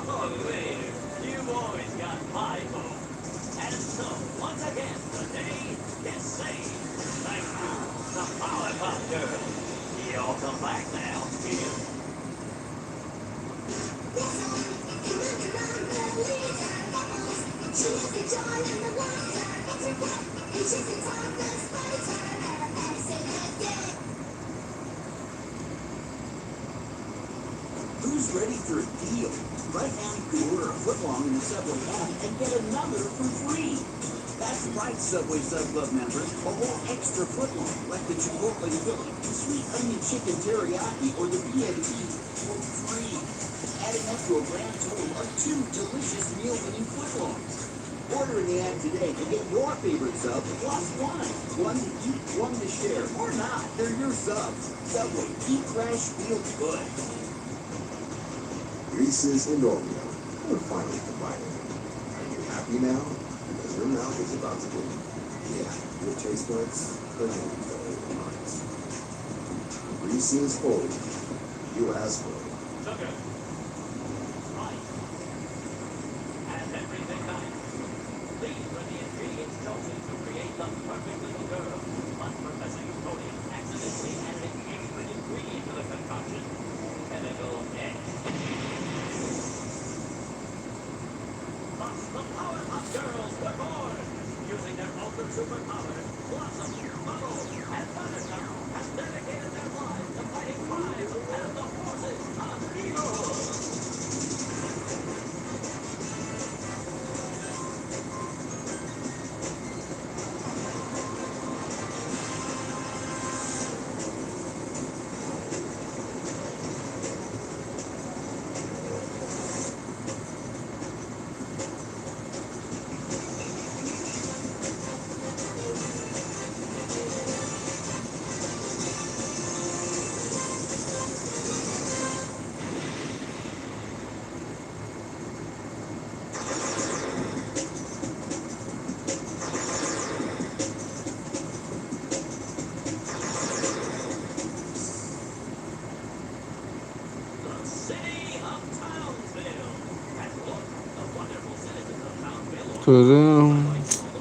Oh, there. You've always got my vote. And so, once again, the day is saved. Thank you, the Powerpuff Girls. Y'all come back now. Here. Who's ready for a deal? Right now you can order a footlong in the Subway app and get another for free. That's right, Subway Sub Club members. A whole extra footlong, like the Chipotle Philly, Sweet Onion Chicken Teriyaki, or the BLT for free. Adding up to a grand total of 2 delicious meal-winning footlongs. Order in the app today and get your favorite sub plus one. One to eat, one to share, or not. They're your subs. Subway, eat fresh, feel good. Reese's and Oreo. We're finally combining them. Are you happy now? Because your mouth is about to go. Yeah, your taste buds are going to go nuts. Reese's Full. You asked for it. Sugar. Right. And everything nice. These were the ingredients chosen to create the perfect little girl. But Professor Utonium accidentally added a favorite ingredient to the concoction. Chemical X. Thus, the Powerpuff Girls were born. Using their ultra superpowers, Blossom, Bubble, and Buttercup have dedicated their lives to fighting crime and the forces of evil. To them,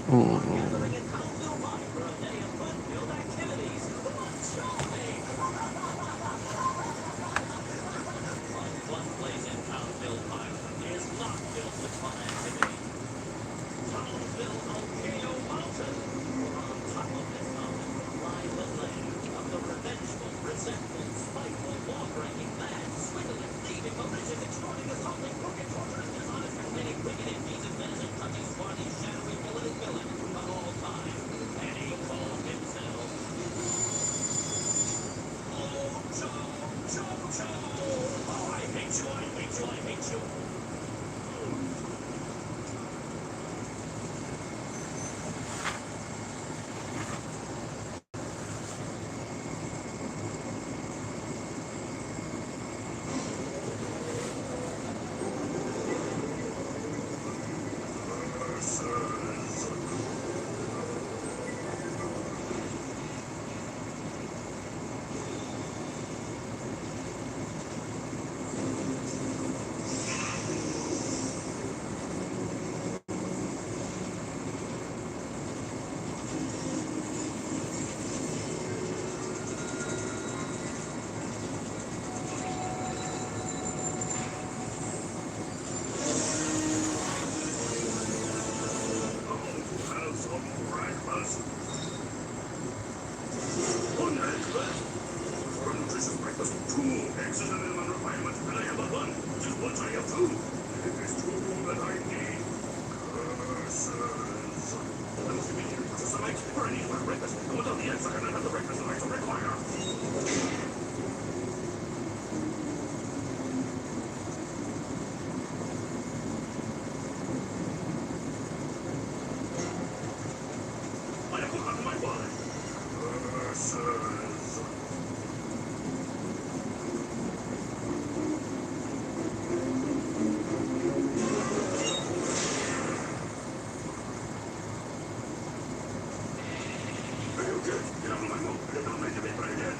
Gathering in Colville Park for a day of fun-filled activities. Show me! One place in Colville Park is not filled with fun activities. Colville Volcano Mountain. On top of this mountain lies the land of the revengeful, resentful, spiteful, law-breaking, mad, swindling, thieving, malicious, extorting, assaulting, crooked, torturous, dishonest, complaining, wicked, indecent, menacing, cunning, swarthy, shadowy, villain of all time. And he called himself MOJO JOJO. Oh, I hate you, I hate you, I hate you. Have some breakfast. One egg left. For a nutritious breakfast, 2 eggs is the minimum requirement, and I have but one. Just once I have 2. It is 2 that I need. Curses. I must be here to some eggs for any for breakfast. And without the eggs, I cannot have the breakfast that I so require. I have forgotten my wallet. Curses. Are you good? Get out of my mouth. I did not mean to be put again.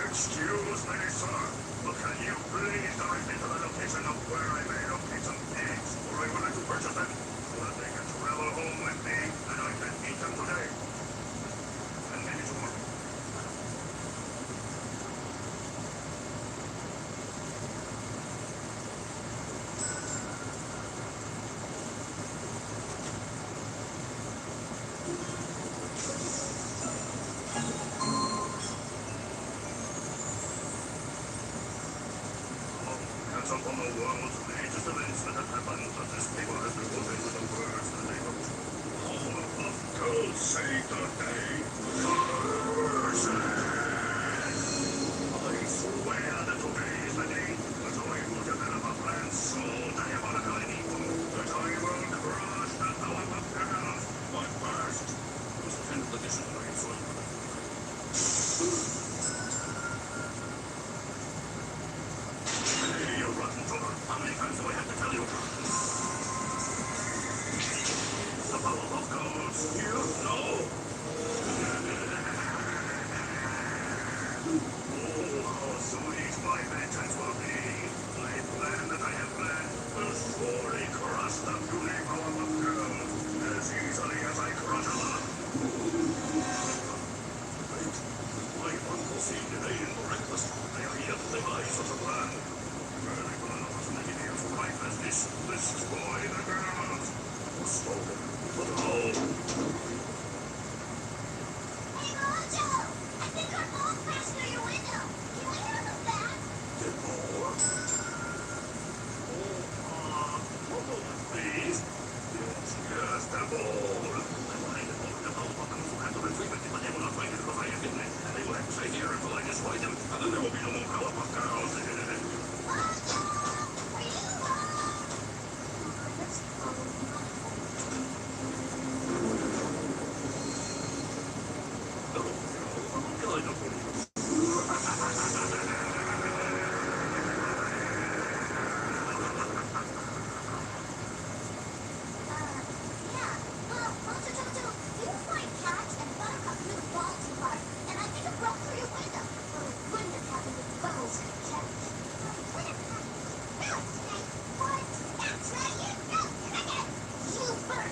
Excuse me, sir, but can you please direct me to the location of where I may locate some pigs, or I would like to purchase them, so that they can travel home with me, and I can eat them today, and maybe tomorrow. Catch up on the world's latest events that have happened, but this paper has been put into the words that they wrote. All of girls say today, curses! I swear that today is the day that I will develop a plan so diabolical and evil that I will crush the Tower of Chaos. But first, this is the end of the dictionary, son. Hey, you rotten drummer. How many times do I have to tell you? The power of gods. You know?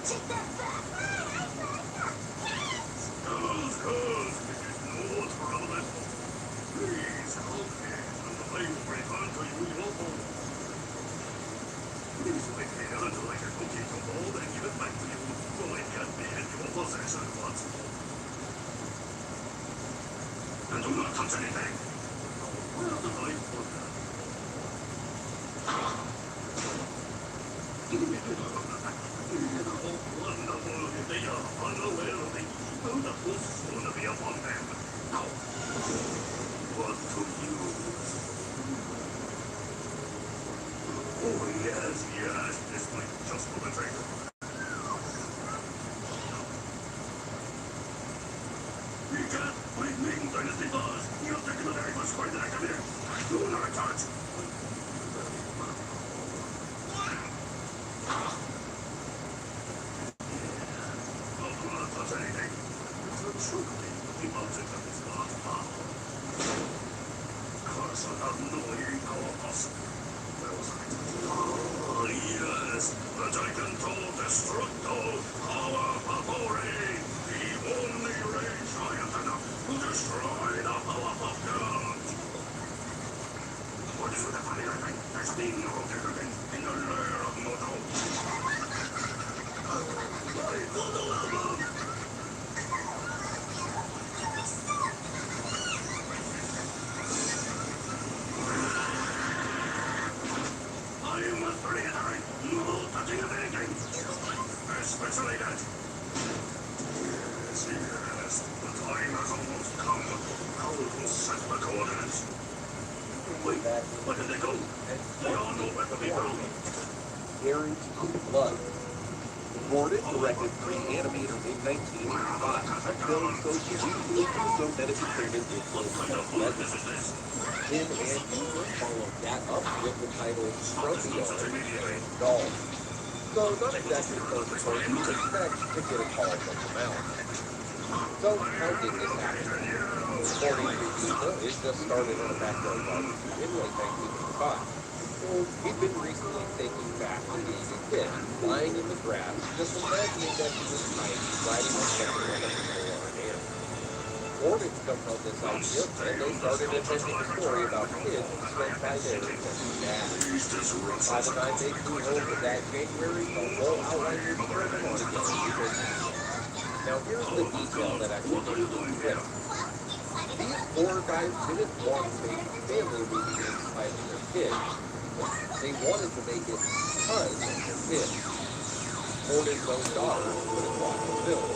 Take that back! Girls, this is no trouble. Please help me, and the blame will return to you your home. Please wait here until I get cookie to hold and give it back to you, so it can be in your possession once more. And do not touch anything. Where did I put that? Wonderful, they are unaware of the evil that will soon be upon them. Now, what to use? Oh, yes, this might just do the trick. You can't find Ming Dynasty bars. You've taken a very much further than I can hear. Do not touch. Anything. It's a truly the object of his not power. Curse on annoying corpus. Where was I? Ah, yes, the Giganto Destructo Power Vapore, the only rage giant enough to destroy the Powerpuff Girls. What is with the funny thing? There's been no different in the lair of Mojo. My Mojo album! No touching of anything, especially that. Yes, the time has almost come. How to set the coordinates? Wait, where did they go? They are nowhere to be found. Guaranteed blood. Recorded, directed, pre-animated in 1985. A film so unique so that it became an influential legend. Tim and Hubert followed that up with the title From the Orange Doll. So not exactly close to what you expect to get a call from the mouth. So how did this happen? According to Eva, it just started in a backyard barbecue in late 1985. He'd been recently taking back to being a kid, lying in the grass, just imagining that he was tiny, riding on something like a mule or an animal. Orbits jumped on this idea, and they started inventing a story about kids spent by their intended dad. By the time they flew home to that January, the whole outline was turned on again. Now here's the detail that actually makes this trip. These four guys didn't want to make a family movie in spite of their kids. They wanted to make it because of their kids. Hornet's own daughter couldn't watch the film.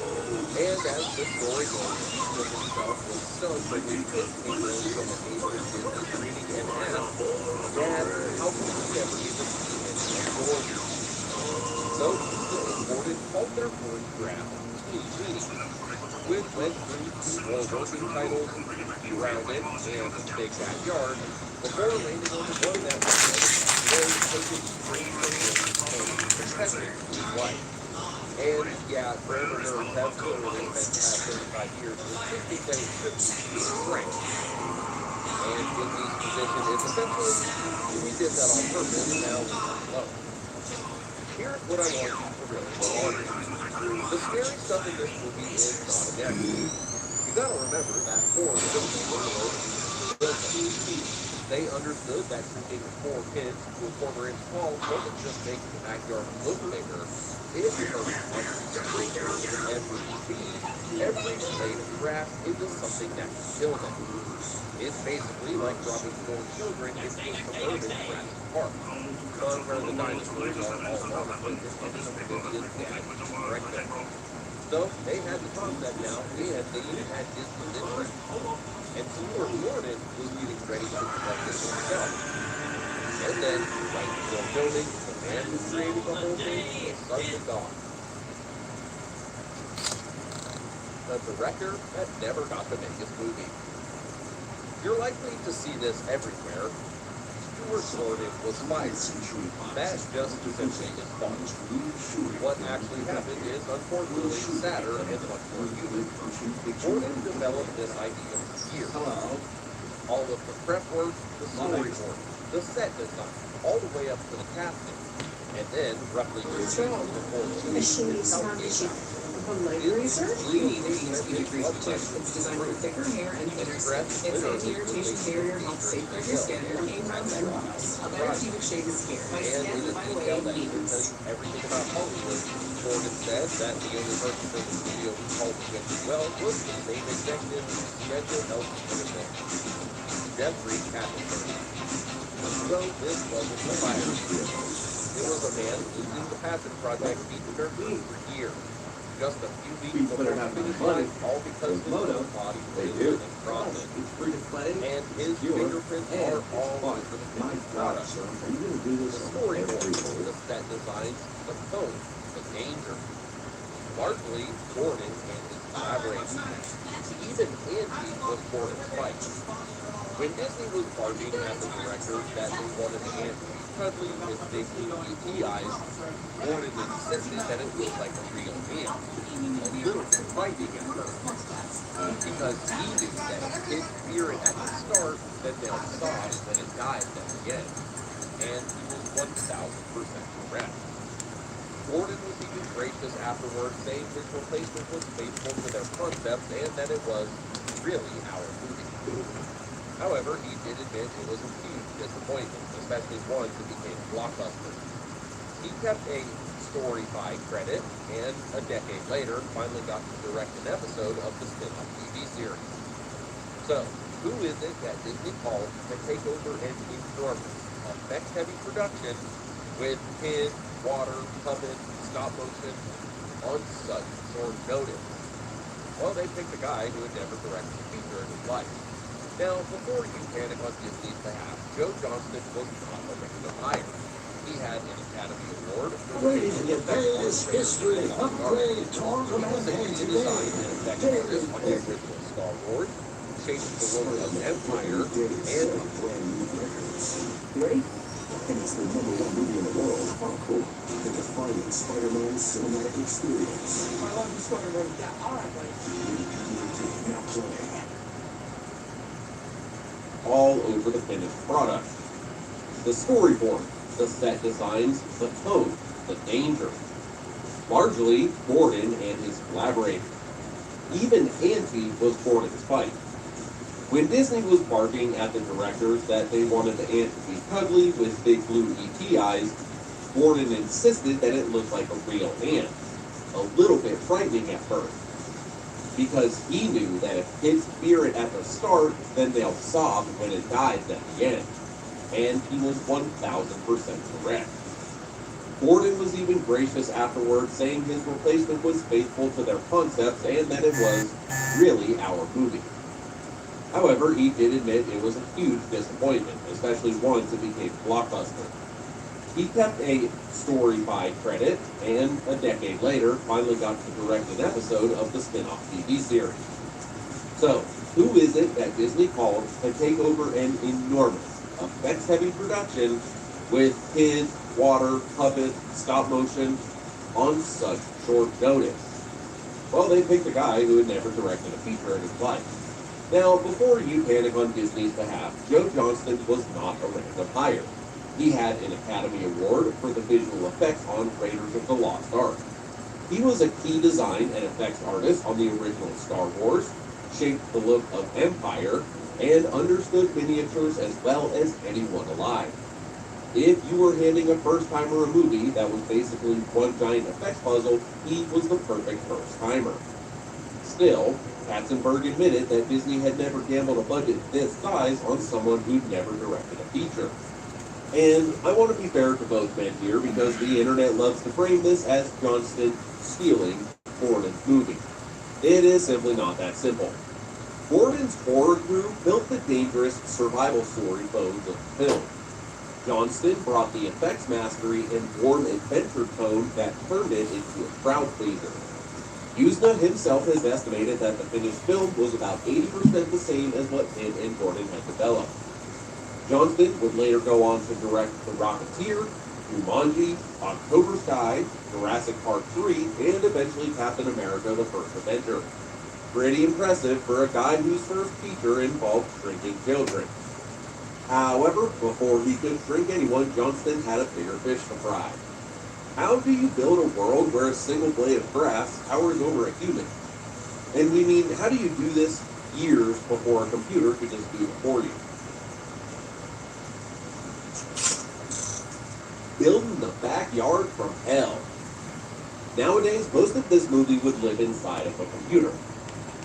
And as the story goes, Eastman himself was stunned when his kids came in from a neighborhood Disney screening and asked, Dad, how can we ever even see any of yours? So Eastman and Hornet called their first draft Teeny Weeny, which went through two more working titles, Grounded and Big Backyard, before landing on the one that was very taken straight from his protecting his wife. And yeah, grammar nerds have literally spent the past 35 years insisting that it should be strength. And Disney's position is essentially, we did that on purpose, and now we know. Here's what I want you to really go on. The scary stuff in this movie is not an accident. You gotta remember that Ford they understood that shooting 4 kids to a quarter-inch tall wasn't just making the backyard look bigger. It turned every tree, every blade of grass into something that could kill them. It's basically like dropping 4 children into a suburban Jurassic Park, on where the dinosaurs are all on the focus of some Vivian's dad to correct them. So they had the concept now, and they even had Disney's interest. And Stuart Gordon was getting ready to collect it himself. And then, right before filming, the man who created the whole thing was suddenly gone. The director that never got to make his movie. You're likely to see this everywhere. Stuart Gordon was fired. That just simply is false. What actually happened is unfortunately sadder and much more human. Gordon developed this idea for years. All of the prep work, the storyboard, the set design, all the way up to the casting. And then, roughly 2 weeks before A shady smart issue. A leg razor? You need to use Beauty Razor too. It's designed for thicker hair and thinner skin. Its anti-irritation barrier helps safeguard your skin from ingrowns and runs. A better cubic shade is here. My and skin, in a my detail way, that he can tell needs. you everything about Hollywood. Gordon said that the only person in the studio who called him well was the same executive whose schedule helped internet. Jeffrey Katzenberg. So this wasn't the fire. It was a man losing the passion project he'd been nurturing for years. Just a few weeks before the finish line, all because his own body was in process. It's free to play. And his fingerprints are all over the finished product. son. Are you going to do The this on storyboard, every the set designs, the tone, the danger. Largely, Gordon and his collaborators. Even Angie was Gordon's fight. When Disney was barging at the directors that they wanted Angie cuddly with big ET eyes, Gordon insisted that it looked like a real man. A little bit frightening at first. Because he knew that his spirit at the start, then they'll sob when it dies at the end. And he was 1,000% correct. Gordon was even gracious afterwards, saying his replacement was faithful to their concept and that it was really our movie. However, he did admit it was a huge disappointment, especially one that became a blockbuster. He kept a story by credit, and a decade later, finally got to direct an episode of the spin-off TV series. So, who is it that Disney called to take over an enormous, effects-heavy production with kids, water, puppets, stop motion on such short notice? Well, they picked a guy who had never directed a feature in his life. Now, before you panic on Disney's behalf, Joe Johnston was not a regular hire. He had an Academy Award for the effects history, upgrade, talk about design and effects artist on the original Star Wars, changed the logo of Empire, and Ready? And it's the #1 movie in the world. Oh, cool. The defining Spider-Man cinematic experience. My love is going to break down. All right, buddy. Now play. all over the finished product. The storyboard, the set designs, the tone, the danger. Largely, Gordon and his collaborators. Even Auntie was Gordon's fight. When Disney was barking at the directors that they wanted the ant to be cuddly with big blue ET eyes, Gordon insisted that it looked like a real ant. A little bit frightening at first. Because he knew that if kids fear it at the start, then they'll sob when it dies at the end. And he was 1000% correct. Gordon was even gracious afterwards, saying his replacement was faithful to their concepts and that it was really our movie. However, he did admit it was a huge disappointment, especially one that became a blockbuster. He kept a story by credit, and a decade later, finally got to direct an episode of the spin-off TV series. So, who is it that Disney called to take over an enormous, effects-heavy production with kids, water, puppets, stop motion on such short notice? Well, they picked a guy who had never directed a feature in his life. Now, before you panic on Disney's behalf, Joe Johnston was not a random hire. He had an Academy Award for the visual effects on Raiders of the Lost Ark. He was a key design and effects artist on the original Star Wars, shaped the look of Empire, and understood miniatures as well as anyone alive. If you were handing a first-timer a movie that was basically one giant effects puzzle, he was the perfect first-timer. Still, Katzenberg admitted that Disney had never gambled a budget this size on someone who'd never directed a feature. And I want to be fair to both men here because the internet loves to frame this as Johnston stealing Gordon's movie. It is simply not that simple. Gordon's horror crew built the dangerous survival story bones of the film. Johnston brought the effects mastery and warm adventure tone that turned it into a crowd pleaser. Usna himself has estimated that the finished film was about 80% the same as what Tim and Gordon had developed. Johnston would later go on to direct The Rocketeer, Jumanji, October Sky, Jurassic Park 3, and eventually Captain America: The First Avenger. Pretty impressive for a guy whose first feature involved shrinking children. However, before he could shrink anyone, Johnston had a bigger fish to fry. How do you build a world where a single blade of grass towers over a human? And we mean, how do you do this years before a computer could just do it for you? Building the backyard from hell. Nowadays, most of this movie would live inside of a computer.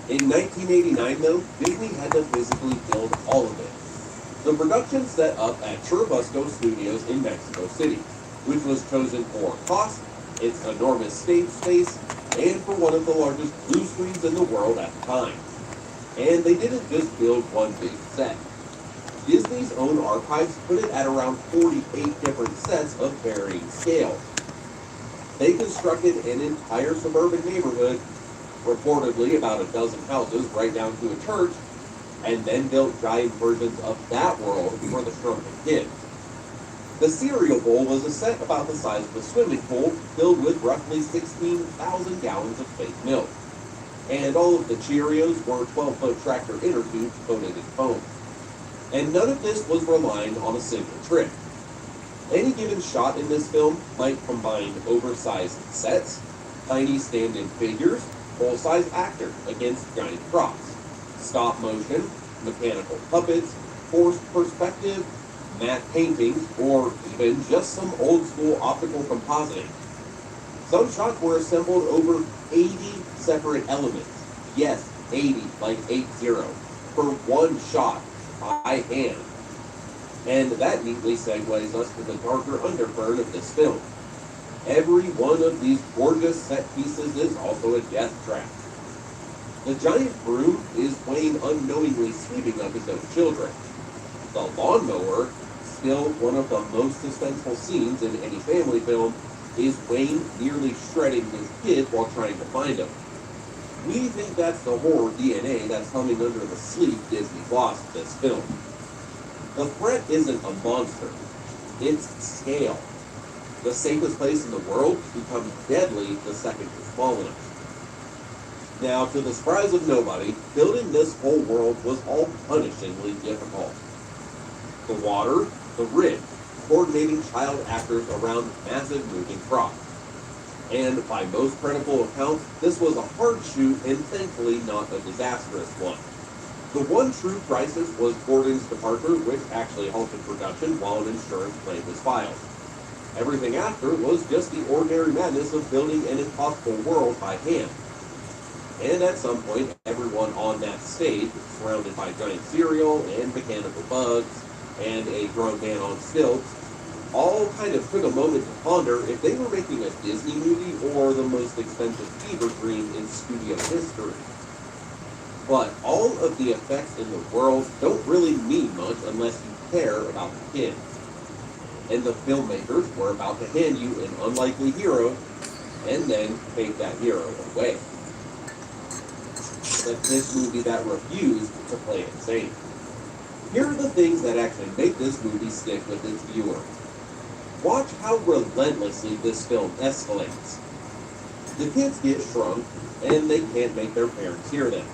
In 1989, though, Disney had to physically build all of it. The production set up at Churubusco Studios in Mexico City, which was chosen for cost, its enormous stage space, and for one of the largest blue screens in the world at the time. And they didn't just build one big set. Disney's own archives put it at around 48 different sets of varying scales. They constructed an entire suburban neighborhood, reportedly about a dozen houses right down to a church, and then built giant versions of that world for the shrunken kids. The cereal bowl was a set about the size of a swimming pool, filled with roughly 16,000 gallons of fake milk. And all of the Cheerios were 12-foot tractor inner tubes coated in foam. And none of this was relying on a single trick. Any given shot in this film might combine oversized sets, tiny stand-in figures, full-size actors against giant props, stop motion, mechanical puppets, forced perspective, matte paintings, or even just some old-school optical compositing. Some shots were assembled over 80 separate elements. Yes, 80, like 80, for one shot, by hand. And that neatly segues us to the darker undercurrent of this film. Every one of these gorgeous set pieces is also a death trap. The giant broom is Wayne unknowingly sweeping up his own children. The lawnmower, still one of the most suspenseful scenes in any family film, is Wayne nearly shredding his kid while trying to find him. We think that's the horror DNA that's humming under the sleep Disney lost this film. The threat isn't a monster, it's scale. The safest place in the world becomes deadly the second you're small enough. Now, to the surprise of nobody, building this whole world was all punishingly difficult. The water, the rig, coordinating child actors around massive moving props. And by most credible accounts, this was a hard shoot and thankfully not a disastrous one. The one true crisis was Gordon's departure, which actually halted production while an insurance claim was filed. Everything after was just the ordinary madness of building an impossible world by hand. And at some point, everyone on that stage, surrounded by giant cereal and mechanical bugs and a grown man on stilts, all kind of took a moment to ponder if they were making a Disney movie or the most expensive fever dream in studio history. But all of the effects in the world don't really mean much unless you care about the kids. And the filmmakers were about to hand you an unlikely hero and then take that hero away. But this movie that refused to play it safe. Here are the things that actually make this movie stick with its viewer. Watch how relentlessly this film escalates. The kids get shrunk, and they can't make their parents hear them.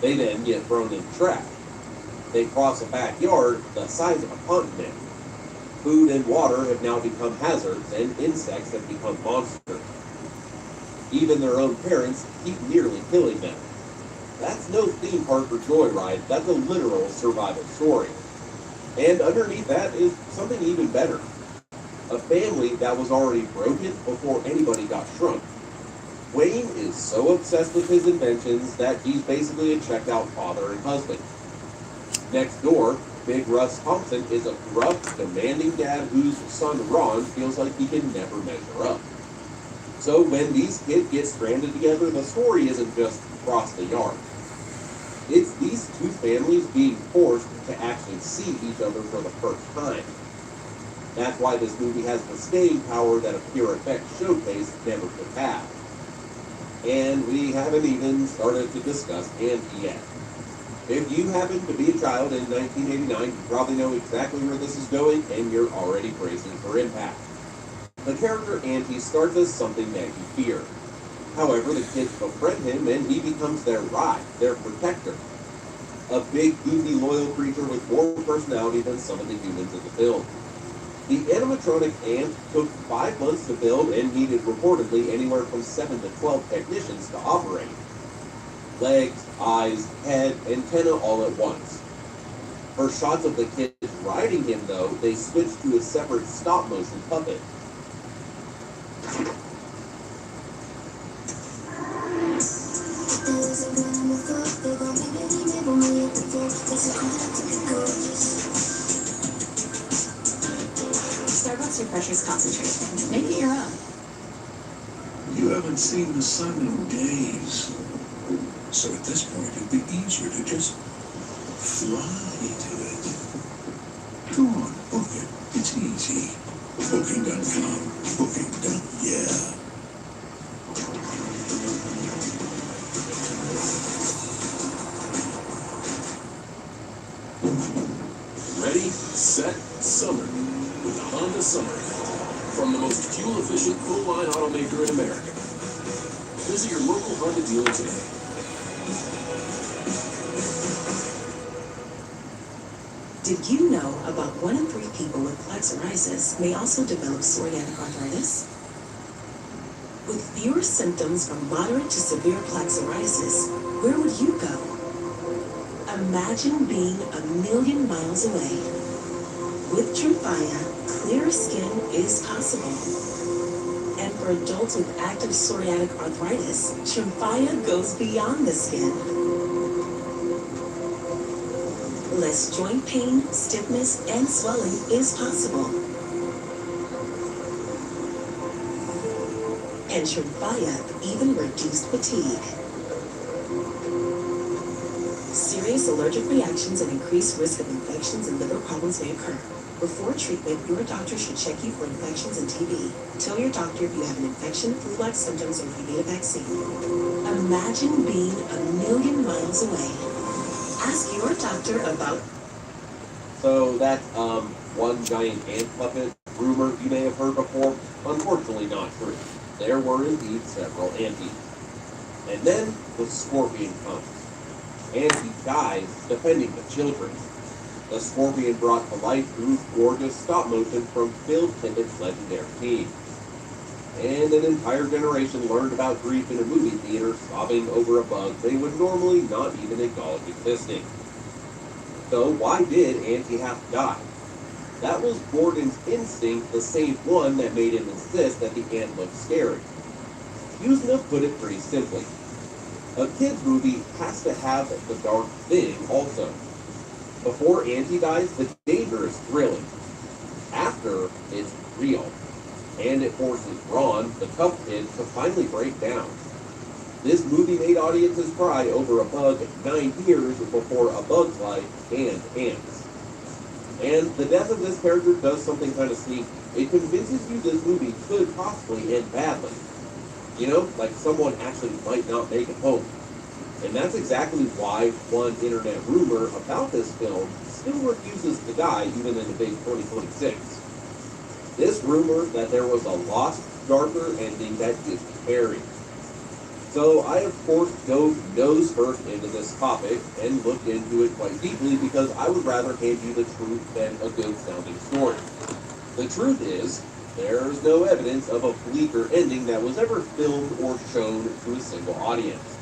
They then get thrown in trash. They cross a backyard the size of a continent. Food and water have now become hazards, and insects have become monsters. Even their own parents keep nearly killing them. That's no theme park or joyride, that's a literal survival story. And underneath that is something even better. A family that was already broken before anybody got shrunk. Wayne is so obsessed with his inventions that he's basically a checked-out father and husband. Next door, Big Russ Thompson is a gruff, demanding dad whose son Ron feels like he can never measure up. So when these kids get stranded together, the story isn't just cross the yard. It's these two families being forced to actually see each other for the first time. That's why this movie has the staying power that a pure effects showcase never could have. And we haven't even started to discuss Auntie yet. If you happen to be a child in 1989, you probably know exactly where this is going, and you're already bracing for impact. The character Auntie starts as something that you fear. However, the kids befriend him, and he becomes their ride, their protector. A big, goofy, loyal creature with more personality than some of the humans in the film. The animatronic ant took 5 months to build and needed reportedly anywhere from 7 to 12 technicians to operate. Legs, eyes, head, antenna all at once. For shots of the kids riding him, though, they switched to a separate stop-motion puppet. Starbucks refreshers concentrate. Make it your own. You haven't seen the sun in days. So at this point, it'd be easier to just fly to it. Go on, book it. It's easy. Booking.com. Yeah. Ready, set, summer. With the Honda Summer. From the most fuel-efficient full-line automaker in America. Visit your local Honda dealer today. Did you know about 1 in 3 people with plaque psoriasis may also develop psoriatic arthritis? With fewer symptoms from moderate to severe plaque psoriasis, where would you go? Imagine being 1,000,000 miles away. With Tremfya, clear skin is possible. And for adults with active psoriatic arthritis, Tremfya goes beyond the skin. Less joint pain, stiffness, and swelling is possible. And Tremfya even reduced fatigue. Serious allergic reactions and increased risk of infections and liver problems may occur. Before treatment, your doctor should check you for infections and TB. Tell your doctor if you have an infection, flu-like symptoms, or if you need a vaccine. Imagine being 1,000,000 miles away. Ask your doctor about... So that's one giant ant puppet rumor you may have heard before. Unfortunately not true. There were indeed several anties. And then the scorpion comes. Anti dies defending the children. The scorpion brought to life Drew's gorgeous stop motion from Phil Tippett's legendary team. And an entire generation learned about grief in a movie theater sobbing over a bug they would normally not even acknowledge existing. So why did Auntie have to die? That was Gordon's instinct, the same one that made him insist that the ant looked scary. Usna put it pretty simply. A kid's movie has to have the dark thing also. Before Auntie dies, the danger is thrilling. After, it's real. And it forces Ron, the tough kid, to finally break down. This movie made audiences cry over a bug 9 years before A Bug's Life and Ants. And the death of this character does something kind of sneaky. It convinces you this movie could possibly end badly. You know, like someone actually might not make it home. And that's exactly why one internet rumor about this film still refuses to die even in the big 2026. This rumor that there was a lost, darker ending that is buried. So I, of course, dove nose first into this topic and looked into it quite deeply because I would rather hand you the truth than a good-sounding story. The truth is, there's no evidence of a bleaker ending that was ever filmed or shown to a single audience.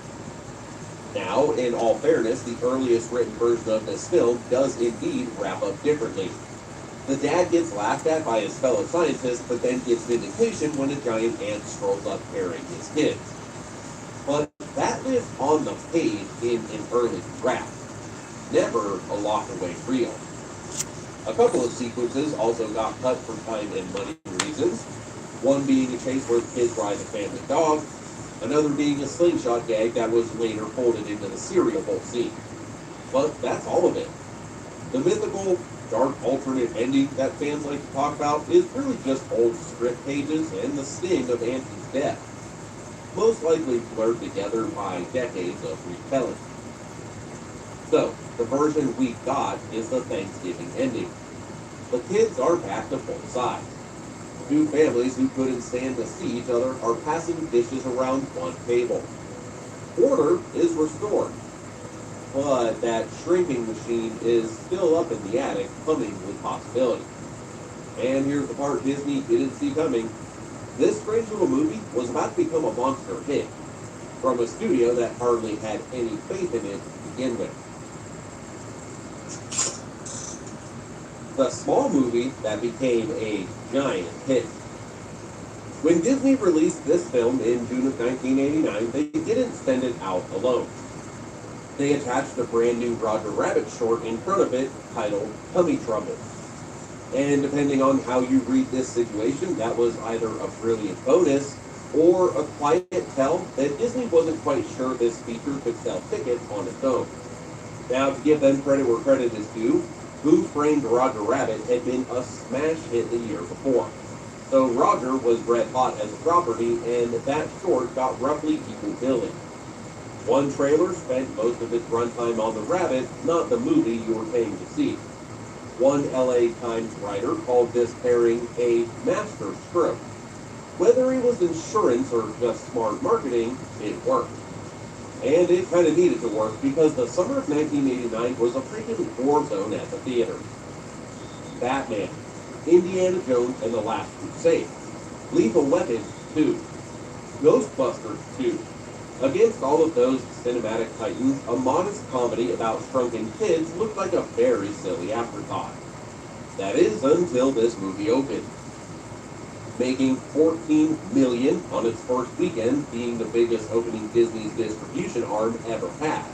Now, in all fairness, the earliest written version of this film does indeed wrap up differently. The dad gets laughed at by his fellow scientists, but then gets vindication when a giant ant strolls up carrying his kids. But that lived on the page in an early draft, never a locked-away reel. A couple of sequences also got cut for time and money reasons, one being a chase where the kids ride a family dog, another being a slingshot gag that was later folded into the cereal bowl scene. But that's all of it. The mythical, dark alternate ending that fans like to talk about is really just old script pages and the sting of Auntie's death, most likely blurred together by decades of retelling. So, the version we got is the Thanksgiving ending. The kids are back to full size. Two families who couldn't stand to see each other are passing dishes around one table. Order is restored, but that shrinking machine is still up in the attic, humming with possibility. And here's the part Disney didn't see coming. This strange little movie was about to become a monster hit from a studio that hardly had any faith in it to begin with. The small movie that became a giant hit. When Disney released this film in June of 1989, they didn't send it out alone. They attached a brand new Roger Rabbit short in front of it titled Tummy Trouble. And depending on how you read this situation, that was either a brilliant bonus or a quiet tell that Disney wasn't quite sure this feature could sell tickets on its own. Now, to give them credit where credit is due, Who Framed Roger Rabbit had been a smash hit the year before. So Roger was red hot as a property, and that short got roughly equal billing. One trailer spent most of its runtime on the rabbit, not the movie you were paying to see. One LA Times writer called this pairing a master stroke. Whether it was insurance or just smart marketing, it worked. And it kind of needed to work because the summer of 1989 was a freaking war zone at the theater. Batman, Indiana Jones and the Last Crusade, Lethal Weapon 2, Ghostbusters 2. Against all of those cinematic titans, a modest comedy about shrunken kids looked like a very silly afterthought. That is, until this movie opened. Making $14 million on its first weekend, being the biggest opening Disney's distribution arm ever had.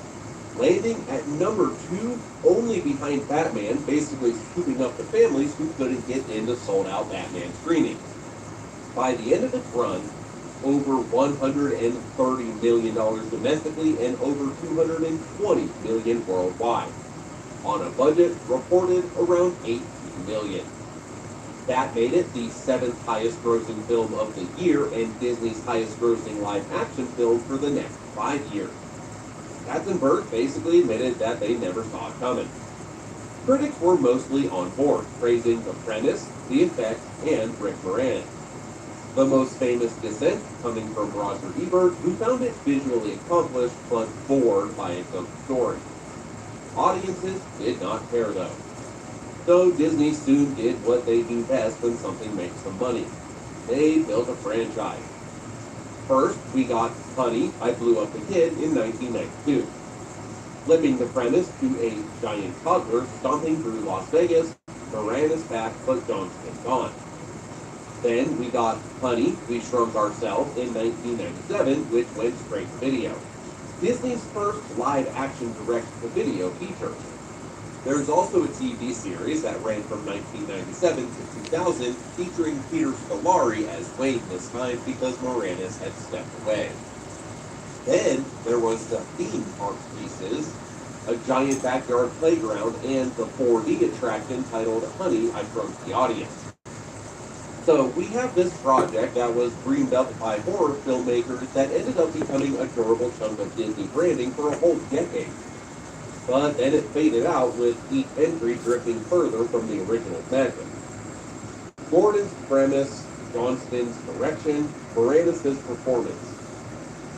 Landing at number 2, only behind Batman, basically scooping up the families who couldn't get into sold-out Batman screenings. By the end of its run, over $130 million domestically and over $220 million worldwide. On a budget reported around $18 million. That made it the 7th highest grossing film of the year and Disney's highest grossing live action film for the next 5 years. Katzenberg basically admitted that they never saw it coming. Critics were mostly on board, praising the premise, the effects, and Rick Moranis. The most famous dissent coming from Roger Ebert, who found it visually accomplished but bored by its own story. Audiences did not care though. So Disney soon did what they do best when something makes them money. They built a franchise. First, we got Honey, I Blew Up the Kid in 1992. Flipping the premise to a giant toddler stomping through Las Vegas, Moranis back but Johnston gone. Then we got Honey, We Shrunk Ourselves in 1997, which went straight to video. Disney's first live-action direct-to-video feature. There's also a TV series that ran from 1997 to 2000 featuring Peter Scolari as Wayne this time because Moranis had stepped away. Then there was the theme park pieces, a giant backyard playground, and the 4D attraction titled Honey, I Shrunk the Audience. So we have this project that was dreamed up by horror filmmakers that ended up becoming a durable chunk of Disney branding for a whole decade. But then it faded out with each entry drifting further from the original magic. Gordon's premise, Johnston's direction, Moranis' performance.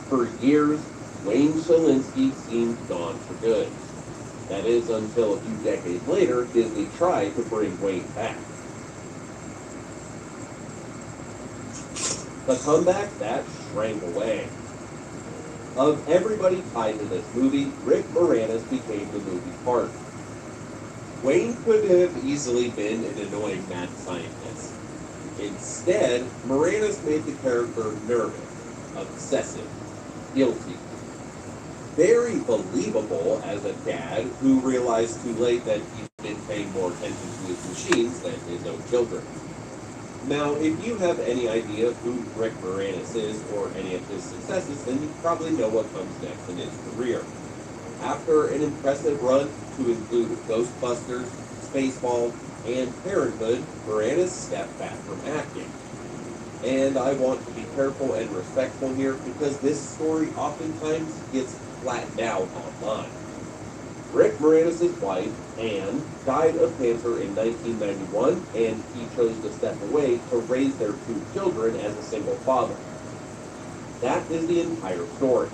For years, Wayne Szalinski seemed gone for good. That is until a few decades later, Disney tried to bring Wayne back. The comeback, that shrank away. Of everybody tied to this movie, Rick Moranis became the movie's part. Wayne could have easily been an annoying mad scientist. Instead, Moranis made the character nervous, obsessive, guilty. Very believable as a dad who realized too late that he'd been paying more attention to his machines than his own children. Now, if you have any idea who Rick Moranis is or any of his successes, then you probably know what comes next in his career. After an impressive run to include Ghostbusters, Spaceballs, and Parenthood, Moranis stepped back from acting. And I want to be careful and respectful here because this story oftentimes gets flattened out online. Rick Moranis' wife, Anne, died of cancer in 1991, and he chose to step away to raise their 2 children as a single father. That is the entire story.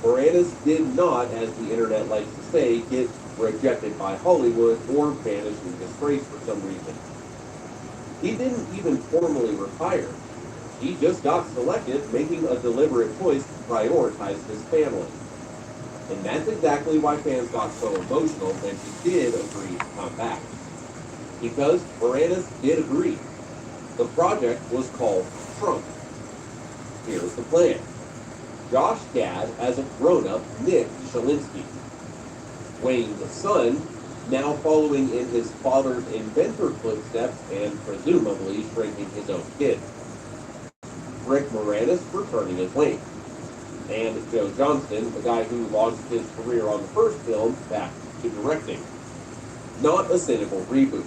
Moranis did not, as the internet likes to say, get rejected by Hollywood or banished in disgrace for some reason. He didn't even formally retire. He just got selected, making a deliberate choice to prioritize his family. And that's exactly why fans got so emotional when he did agree to come back. Because Moranis did agree. The project was called Shrunk. Here's the plan. Josh Gad as a grown-up Nick Shalinsky. Wayne's son, now following in his father's inventor footsteps and presumably shrinking his own kid. Rick Moranis returning as Wayne. And Joe Johnston, the guy who launched his career on the first film, back to directing. Not a cynical reboot.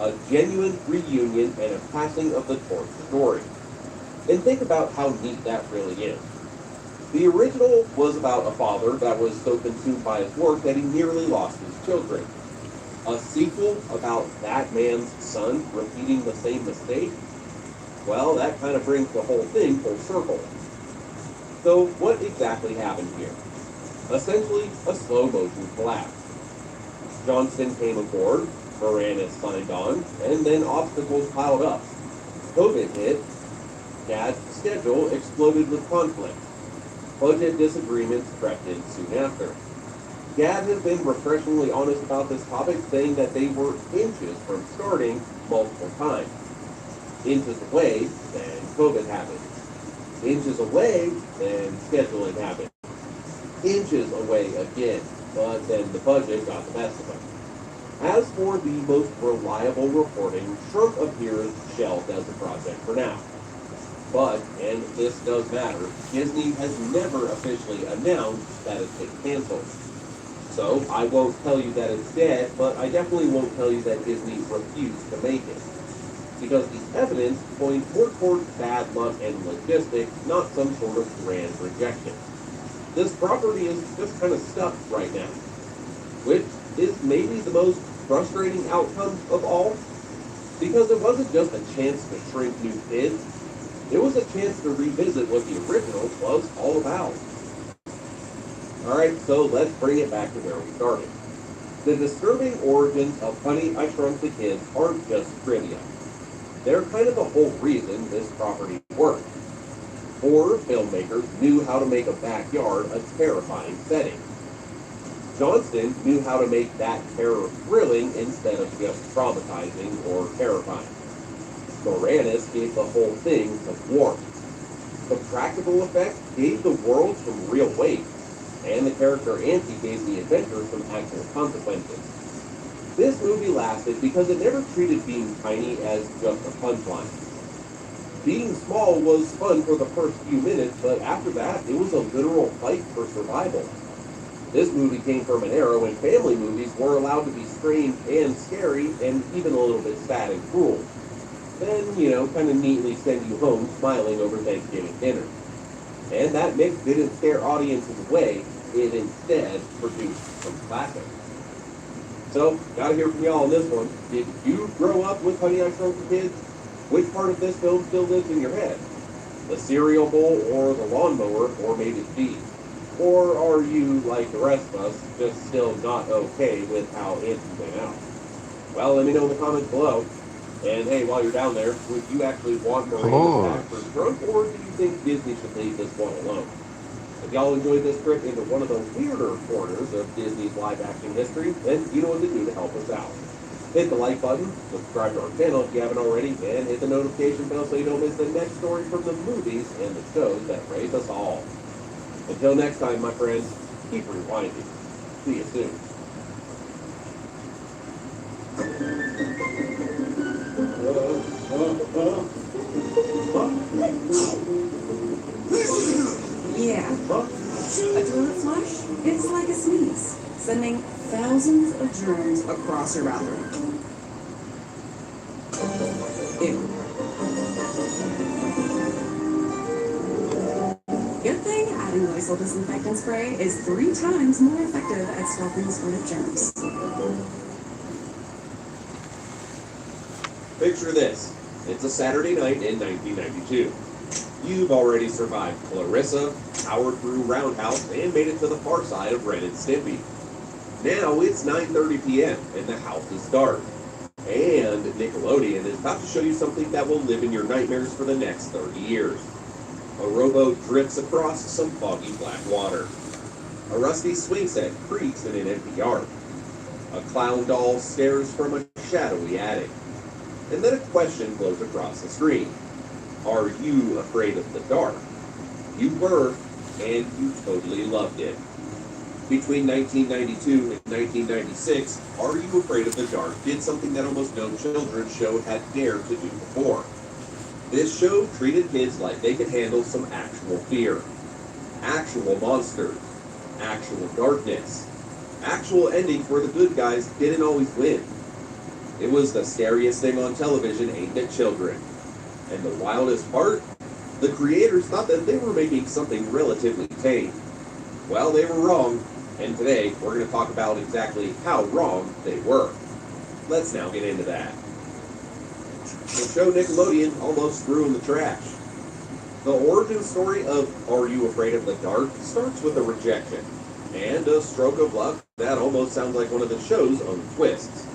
A genuine reunion and a passing of the torch story. And think about how neat that really is. The original was about a father that was so consumed by his work that he nearly lost his children. A sequel about that man's son repeating the same mistake? Well, that kind of brings the whole thing full circle. So what exactly happened here? Essentially, a slow motion collapse. Johnston came aboard, Moranis signed on, and then obstacles piled up. COVID hit, Gad's schedule exploded with conflict. Budget disagreements crept in soon after. Gad has been refreshingly honest about this topic, saying that they were inches from starting multiple times. Inches away, then COVID happened. Inches away, then scheduling happened. Inches away again, but then the budget got the best of them. As for the most reliable reporting, Shrunk appears shelved as a project for now. But, and this does matter, Disney has never officially announced that it's been canceled. So, I won't tell you that it's dead, but I definitely won't tell you that Disney refused to make it. Because the evidence points more towards bad luck and logistics, not some sort of grand rejection. This property is just kind of stuck right now. Which is maybe the most frustrating outcome of all. Because it wasn't just a chance to shrink new kids. It was a chance to revisit what the original was all about. Alright, so let's bring it back to where we started. The disturbing origins of Honey, I Shrunk the Kids aren't just trivia. They're kind of the whole reason this property worked. Horror filmmakers knew how to make a backyard a terrifying setting. Johnston knew how to make that terror thrilling instead of just traumatizing or terrifying. Moranis gave the whole thing some warmth. The practical effects gave the world some real weight, and the character Auntie gave the adventure some actual consequences. This movie lasted because it never treated being tiny as just a punchline. Being small was fun for the first few minutes, but after that, it was a literal fight for survival. This movie came from an era when family movies were allowed to be strange and scary, and even a little bit sad and cruel. Then, kind of neatly send you home smiling over Thanksgiving dinner. And that mix didn't scare audiences away, it instead produced some classics. So, gotta hear from y'all on this one. Did you grow up with Honey, I Shrunk the Kids? Which part of this film still lives in your head? The cereal bowl or the lawnmower or maybe the bees? Or are you, like the rest of us, just still not okay with how Auntie went out? Well, let me know in the comments below. And hey, while you're down there, would you actually want Moranis back for Shrunk, or do you think Disney should leave this one alone? If y'all enjoyed this trip into one of the weirder corners of Disney's live-action history, then you know what to do to help us out. Hit the like button, subscribe to our channel if you haven't already, and hit the notification bell so you don't miss the next story from the movies and the shows that raise us all. Until next time, my friends, keep rewinding. See you soon. Yeah. Adrenaline flush? It's like a sneeze, sending thousands of germs across your bathroom. Ew. Good thing adding Lysol disinfectant spray is 3 times more effective at stopping the spread of germs. Picture this. It's a Saturday night in 1992. You've already survived Clarissa, powered through Roundhouse, and made it to the far side of Ren and Stimpy. Now it's 9:30 p.m. and the house is dark. And Nickelodeon is about to show you something that will live in your nightmares for the next 30 years. A rowboat drifts across some foggy black water. A rusty swing set creaks in an empty yard. A clown doll stares from a shadowy attic. And then a question floats across the screen. Are you afraid of the dark? You were, and you totally loved it. Between 1992 and 1996, Are You Afraid of the Dark did something that almost no children's show had dared to do before. This show treated kids like they could handle some actual fear, actual monsters, actual darkness, actual endings where the good guys didn't always win. It was the scariest thing on television aimed at children. And the wildest part? The creators thought that they were making something relatively tame. Well, they were wrong, and today we're going to talk about exactly how wrong they were. Let's now get into that. The show Nickelodeon almost threw in the trash. The origin story of Are You Afraid of the Dark starts with a rejection, and a stroke of luck that almost sounds like one of the show's own twists.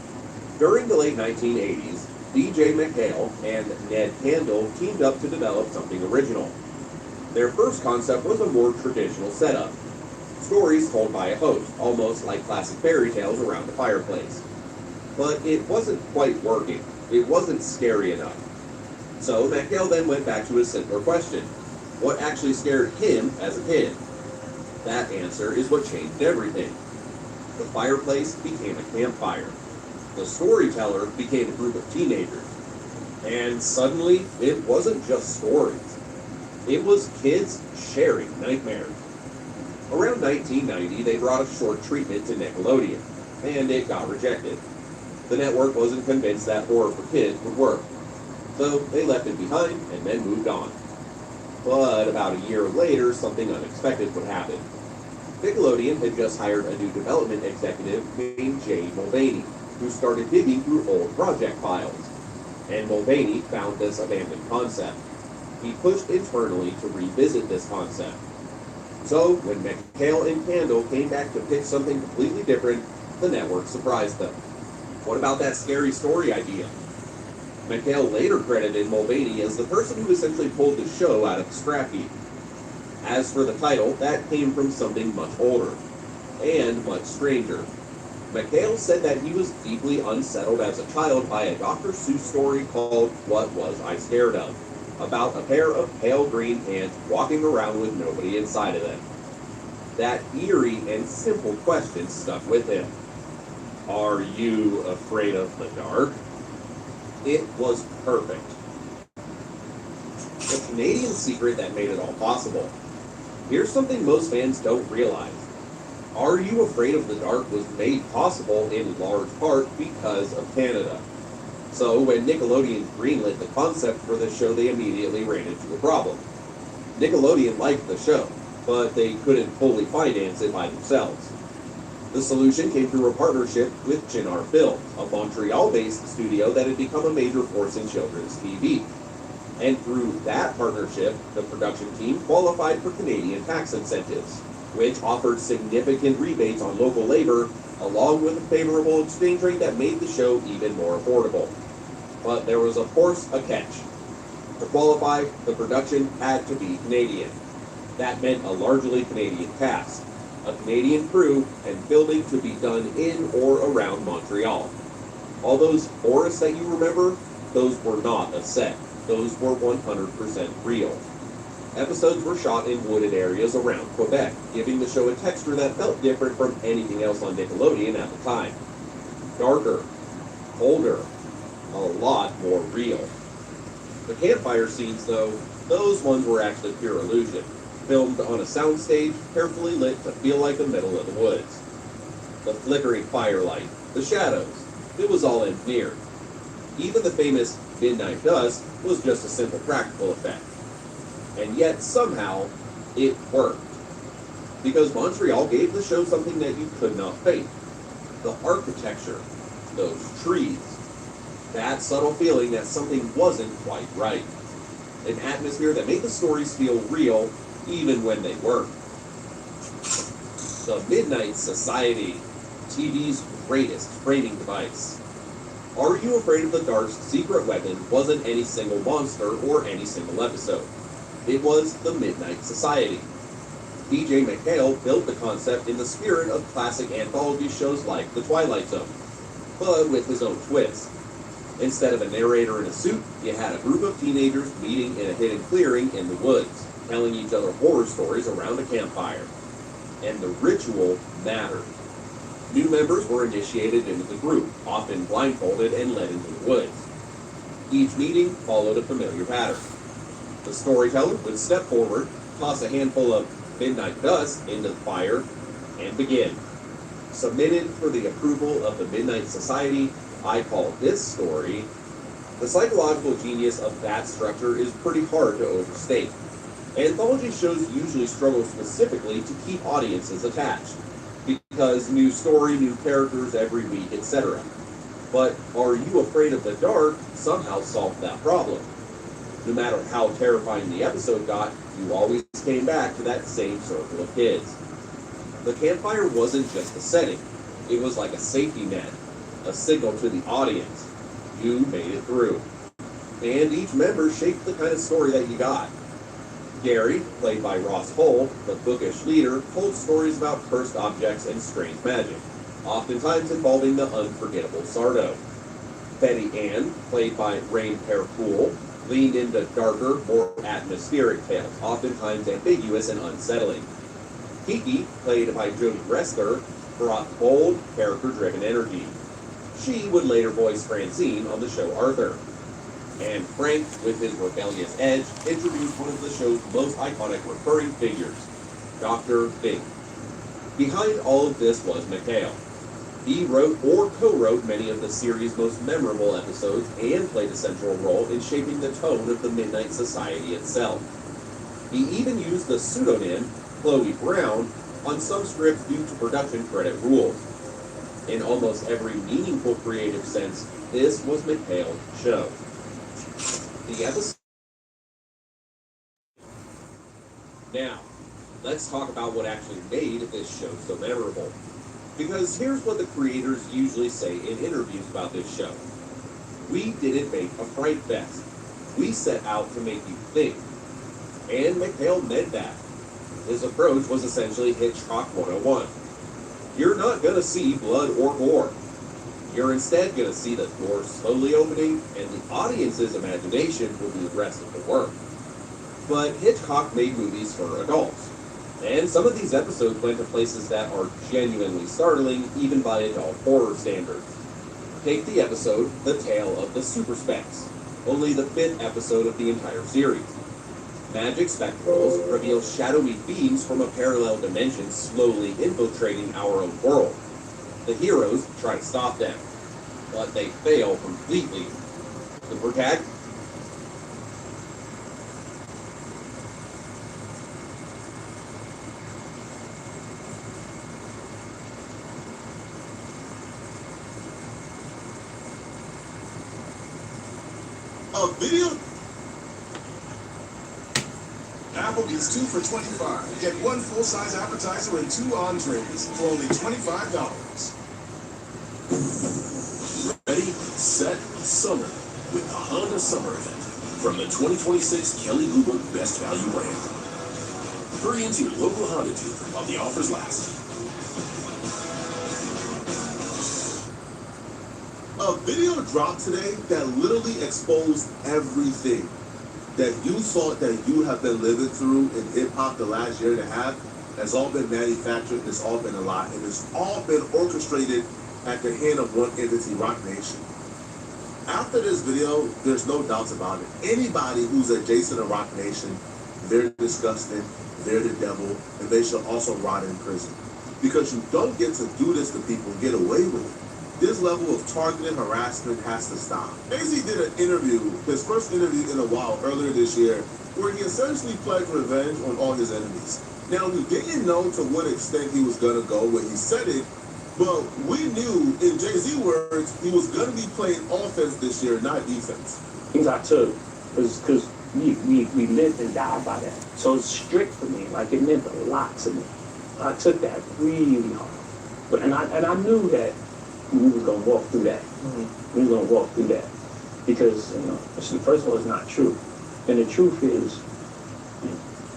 During the late 1980s, DJ McHale and Ned Kendall teamed up to develop something original. Their first concept was a more traditional setup. Stories told by a host, almost like classic fairy tales around the fireplace. But it wasn't quite working. It wasn't scary enough. So McHale then went back to a simpler question. What actually scared him as a kid? That answer is what changed everything. The fireplace became a campfire. The storyteller became a group of teenagers. And suddenly, it wasn't just stories. It was kids sharing nightmares. Around 1990, they brought a short treatment to Nickelodeon, and it got rejected. The network wasn't convinced that horror for kids would work. So they left it behind and then moved on. But about a year later, something unexpected would happen. Nickelodeon had just hired a new development executive named Jay Mulvaney, who started digging through old project files. And Mulvaney found this abandoned concept. He pushed internally to revisit this concept. So, when McHale and Kendall came back to pitch something completely different, the network surprised them. What about that scary story idea? McHale later credited Mulvaney as the person who essentially pulled the show out of the scrap heap. As for the title, that came from something much older, and much stranger. McHale said that he was deeply unsettled as a child by a Dr. Seuss story called What Was I Scared Of?, about a pair of pale green ants walking around with nobody inside of them. That eerie and simple question stuck with him. Are you afraid of the dark? It was perfect. The Canadian secret that made it all possible. Here's something most fans don't realize. Are You Afraid of the Dark was made possible in large part because of Canada. So when Nickelodeon greenlit the concept for the show, they immediately ran into a problem. Nickelodeon liked the show, but they couldn't fully finance it by themselves. The solution came through a partnership with Chinar Films, a Montreal-based studio that had become a major force in children's TV. And through that partnership, the production team qualified for Canadian tax incentives, which offered significant rebates on local labor, along with a favorable exchange rate that made the show even more affordable. But there was, of course, a catch. To qualify, the production had to be Canadian. That meant a largely Canadian cast, a Canadian crew, and filming to be done in or around Montreal. All those forests that you remember, those were not a set. Those were 100% real. Episodes were shot in wooded areas around Quebec, giving the show a texture that felt different from anything else on Nickelodeon at the time. Darker, colder, a lot more real. The campfire scenes, though, those ones were actually pure illusion, filmed on a soundstage, carefully lit to feel like the middle of the woods. The flickering firelight, the shadows, it was all engineered. Even the famous midnight dusk was just a simple practical effect. And yet, somehow, it worked. Because Montreal gave the show something that you could not fake. The architecture, those trees, that subtle feeling that something wasn't quite right. An atmosphere that made the stories feel real, even when they weren't. The Midnight Society, TV's greatest framing device. Are You Afraid of the Dark's secret weapon wasn't any single monster or any single episode. It was the Midnight Society. DJ McHale built the concept in the spirit of classic anthology shows like The Twilight Zone, but with his own twist. Instead of a narrator in a suit, you had a group of teenagers meeting in a hidden clearing in the woods, telling each other horror stories around a campfire. And the ritual mattered. New members were initiated into the group, often blindfolded and led into the woods. Each meeting followed a familiar pattern. The storyteller would step forward, toss a handful of midnight dust into the fire, and begin. Submitted for the approval of the Midnight Society, I call this story. The psychological genius of that structure is pretty hard to overstate. Anthology shows usually struggle specifically to keep audiences attached, because new story, new characters every week, etc. But Are You Afraid of the Dark somehow solved that problem. No matter how terrifying the episode got, you always came back to that same circle of kids. The campfire wasn't just a setting. It was like a safety net, a signal to the audience. You made it through. And each member shaped the kind of story that you got. Gary, played by Ross Hull, the bookish leader, told stories about cursed objects and strange magic, oftentimes involving the unforgettable Sardo. Betty Ann, played by Rain Poole, leaned into darker, more atmospheric tales, oftentimes ambiguous and unsettling. Kiki, played by Jodie Ressler, brought bold, character-driven energy. She would later voice Francine on the show Arthur. And Frank, with his rebellious edge, introduced one of the show's most iconic recurring figures, Dr. Bing. Behind all of this was McHale. He wrote or co-wrote many of the series' most memorable episodes and played a central role in shaping the tone of the Midnight Society itself. He even used the pseudonym Chloe Brown on some scripts due to production credit rules. In almost every meaningful creative sense, this was McHale's show. The episode. Now, let's talk about what actually made this show so memorable. Because here's what the creators usually say in interviews about this show. We didn't make a fright fest. We set out to make you think. And McHale meant that. His approach was essentially Hitchcock 101. You're not going to see blood or gore. You're instead going to see the door slowly opening, and the audience's imagination will do the rest of the work. But Hitchcock made movies for adults, and some of these episodes went to places that are genuinely startling, even by adult horror standards. Take the episode, The Tale of the Super Specs, only the 5th episode of the entire series. Magic spectacles reveal shadowy beings from a parallel dimension slowly infiltrating our own world. The heroes try to stop them, but they fail completely. The protagonist. A video? Applebee's 2 for $25. Get 1 full-size appetizer and 2 entrees for only $25. Ready, set, summer with the Honda Summer Event from the 2026 Kelley Blue Book Best Value brand. Hurry into your local Honda dealer while the offers last. A video dropped today that literally exposed everything that you thought that you have been living through in hip-hop the last year and a half. Has all been manufactured, it's all been a lie, and it's all been orchestrated at the hand of one entity, Rock Nation. After this video, there's no doubts about it. Anybody who's adjacent to Rock Nation, they're disgusting, they're the devil, and they should also rot in prison. Because you don't get to do this to people and get away with it. This level of targeted harassment has to stop. AZ did an interview, his first interview in a while, earlier this year, where he essentially pledged revenge on all his enemies. Now, we didn't know to what extent he was going to go when he said it, but we knew, in Jay-Z words, he was going to be playing offense this year, not defense. Things I took, because we lived and died by that. So it's strict for me, like it meant a lot to me. I took that really hard. And I knew that we was gonna walk through that. We was gonna walk through that because the first one is not true, and the truth is,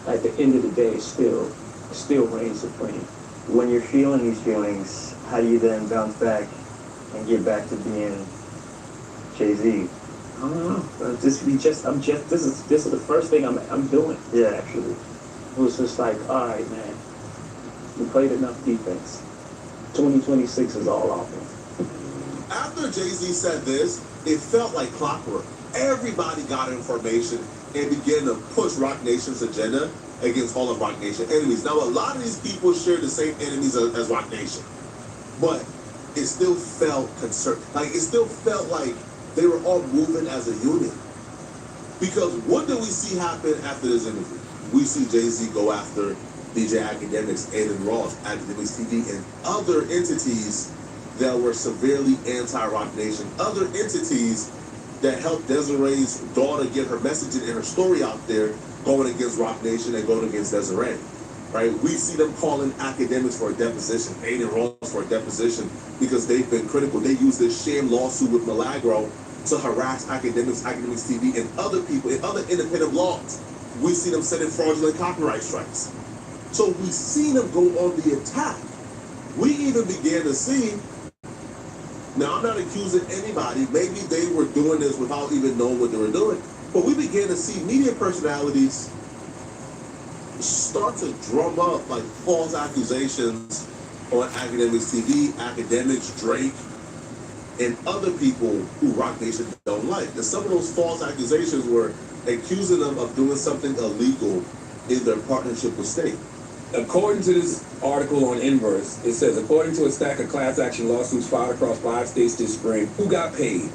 at the end of the day, it still reigns supreme. When you're feeling these feelings, how do you then bounce back and get back to being Jay-Z? I don't know. This is the first thing I'm doing. Yeah. Actually, it was just like, all right, man, we played enough defense. 2026 is all offense. After Jay-Z said this, it felt like clockwork. Everybody got information and began to push Roc Nation's agenda against all of Roc Nation enemies. Now, a lot of these people share the same enemies as Roc Nation, but it still felt it still felt like they were all moving as a unit. Because what do we see happen after this interview? We see Jay-Z go after DJ Academics, Aiden Ross, Academics TV, and other entities that were severely anti-Roc Nation, other entities that helped Desiree's daughter get her messaging and her story out there, going against Roc Nation and going against Desiree, right? We see them calling Academics for a deposition, Aiden Ross for a deposition, because they've been critical. They used this sham lawsuit with Milagro to harass Academics, Academics TV, and other people, and other independent blogs. We see them sending fraudulent copyright strikes. So we see them go on the attack. We even began to see, now I'm not accusing anybody, maybe they were doing this without even knowing what they were doing, but we began to see media personalities start to drum up like false accusations on Academics TV, Academics, Drake, and other people who Roc Nation don't like. And some of those false accusations were accusing them of doing something illegal in their partnership with state. According to this article on Inverse, it says, according to a stack of class action lawsuits filed across 5 states this spring, who got paid?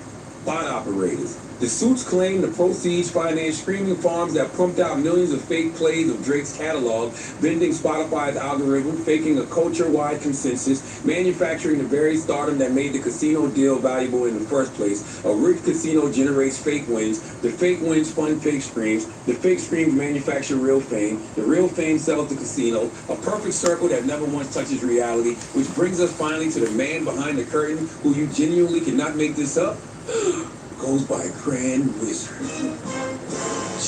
Bot operators. The suits claim the proceeds financed streaming farms that pumped out millions of fake plays of Drake's catalog, bending Spotify's algorithm, faking a culture-wide consensus, manufacturing the very stardom that made the casino deal valuable in the first place. A rigged casino generates fake wins. The fake wins fund fake streams. The fake streams manufacture real fame. The real fame sells the casino. A perfect circle that never once touches reality, which brings us finally to the man behind the curtain who you genuinely cannot make this up. Goes by Grand Wizard.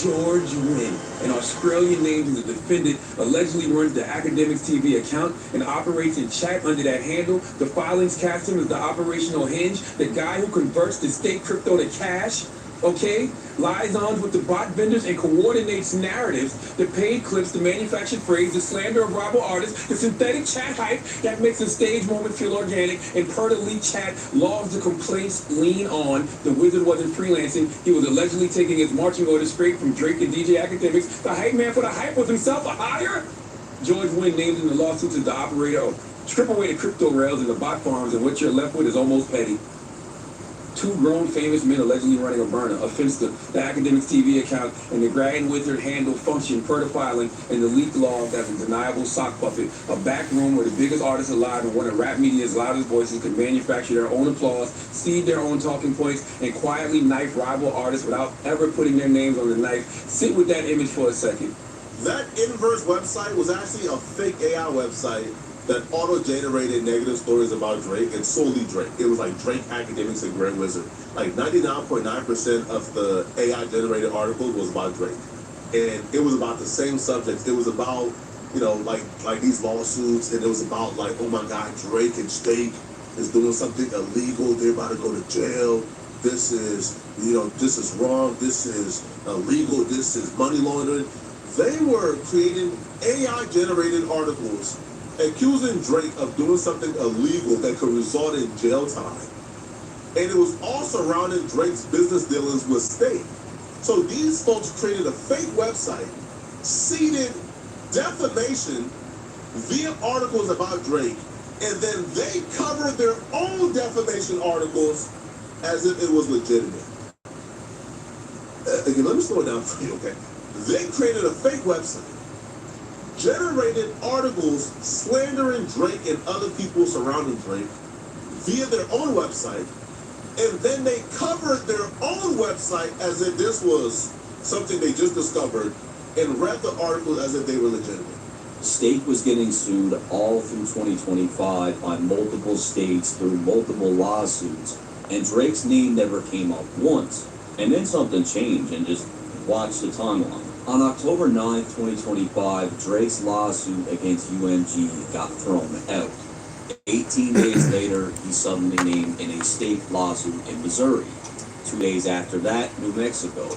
George Wynn, an Australian named as a defendant, allegedly runs the Academics TV account and operates in chat under that handle. The filings cast him as the operational hinge, the guy who converts the state crypto to cash. Okay? Liaisons with the bot vendors and coordinates narratives, the paid clips, the manufactured phrase, the slander of rival artists, the synthetic chat hype that makes a stage moment feel organic, and per the leak chat, logs the complaints lean on. The wizard wasn't freelancing. He was allegedly taking his marching orders straight from Drake and DJ Academics. The hype man for the hype was himself a hire. George Wynn named in the lawsuits as the operator. Strip away the crypto rails and the bot farms, and what you're left with is almost petty. 2 grown famous men allegedly running a burner, a Finsta, the Academics TV account, and the Grand Wizard handle function per the filing, and the leaked log as a deniable sock puppet, a back room where the biggest artists alive and one of rap media's loudest voices could manufacture their own applause, seed their own talking points, and quietly knife rival artists without ever putting their names on the knife. Sit with that image for a second. That Inverse website was actually a fake AI website that auto-generated negative stories about Drake and solely Drake. It was like Drake, Academics, and Grand Wizard. Like 99.9% of the AI-generated articles was about Drake. And it was about the same subjects. It was about, like these lawsuits, and it was about like, oh my God, Drake and State is doing something illegal. They're about to go to jail. This is, this is wrong. This is illegal. This is money laundering. They were creating AI-generated articles accusing Drake of doing something illegal that could result in jail time. And it was all surrounding Drake's business dealings with state. So these folks created a fake website, seeded defamation via articles about Drake, and then they covered their own defamation articles as if it was legitimate. Again, let me slow it down for you, okay? They created a fake website, generated articles slandering Drake and other people surrounding Drake via their own website, and then they covered their own website as if this was something they just discovered and read the articles as if they were legitimate. State was getting sued all through 2025 by multiple states through multiple lawsuits, and Drake's name never came up once. And then something changed, and just watch the timeline. On October 9th, 2025, Drake's lawsuit against UMG got thrown out. 18 days later, he's suddenly named in a state lawsuit in Missouri. 2 days after that, New Mexico.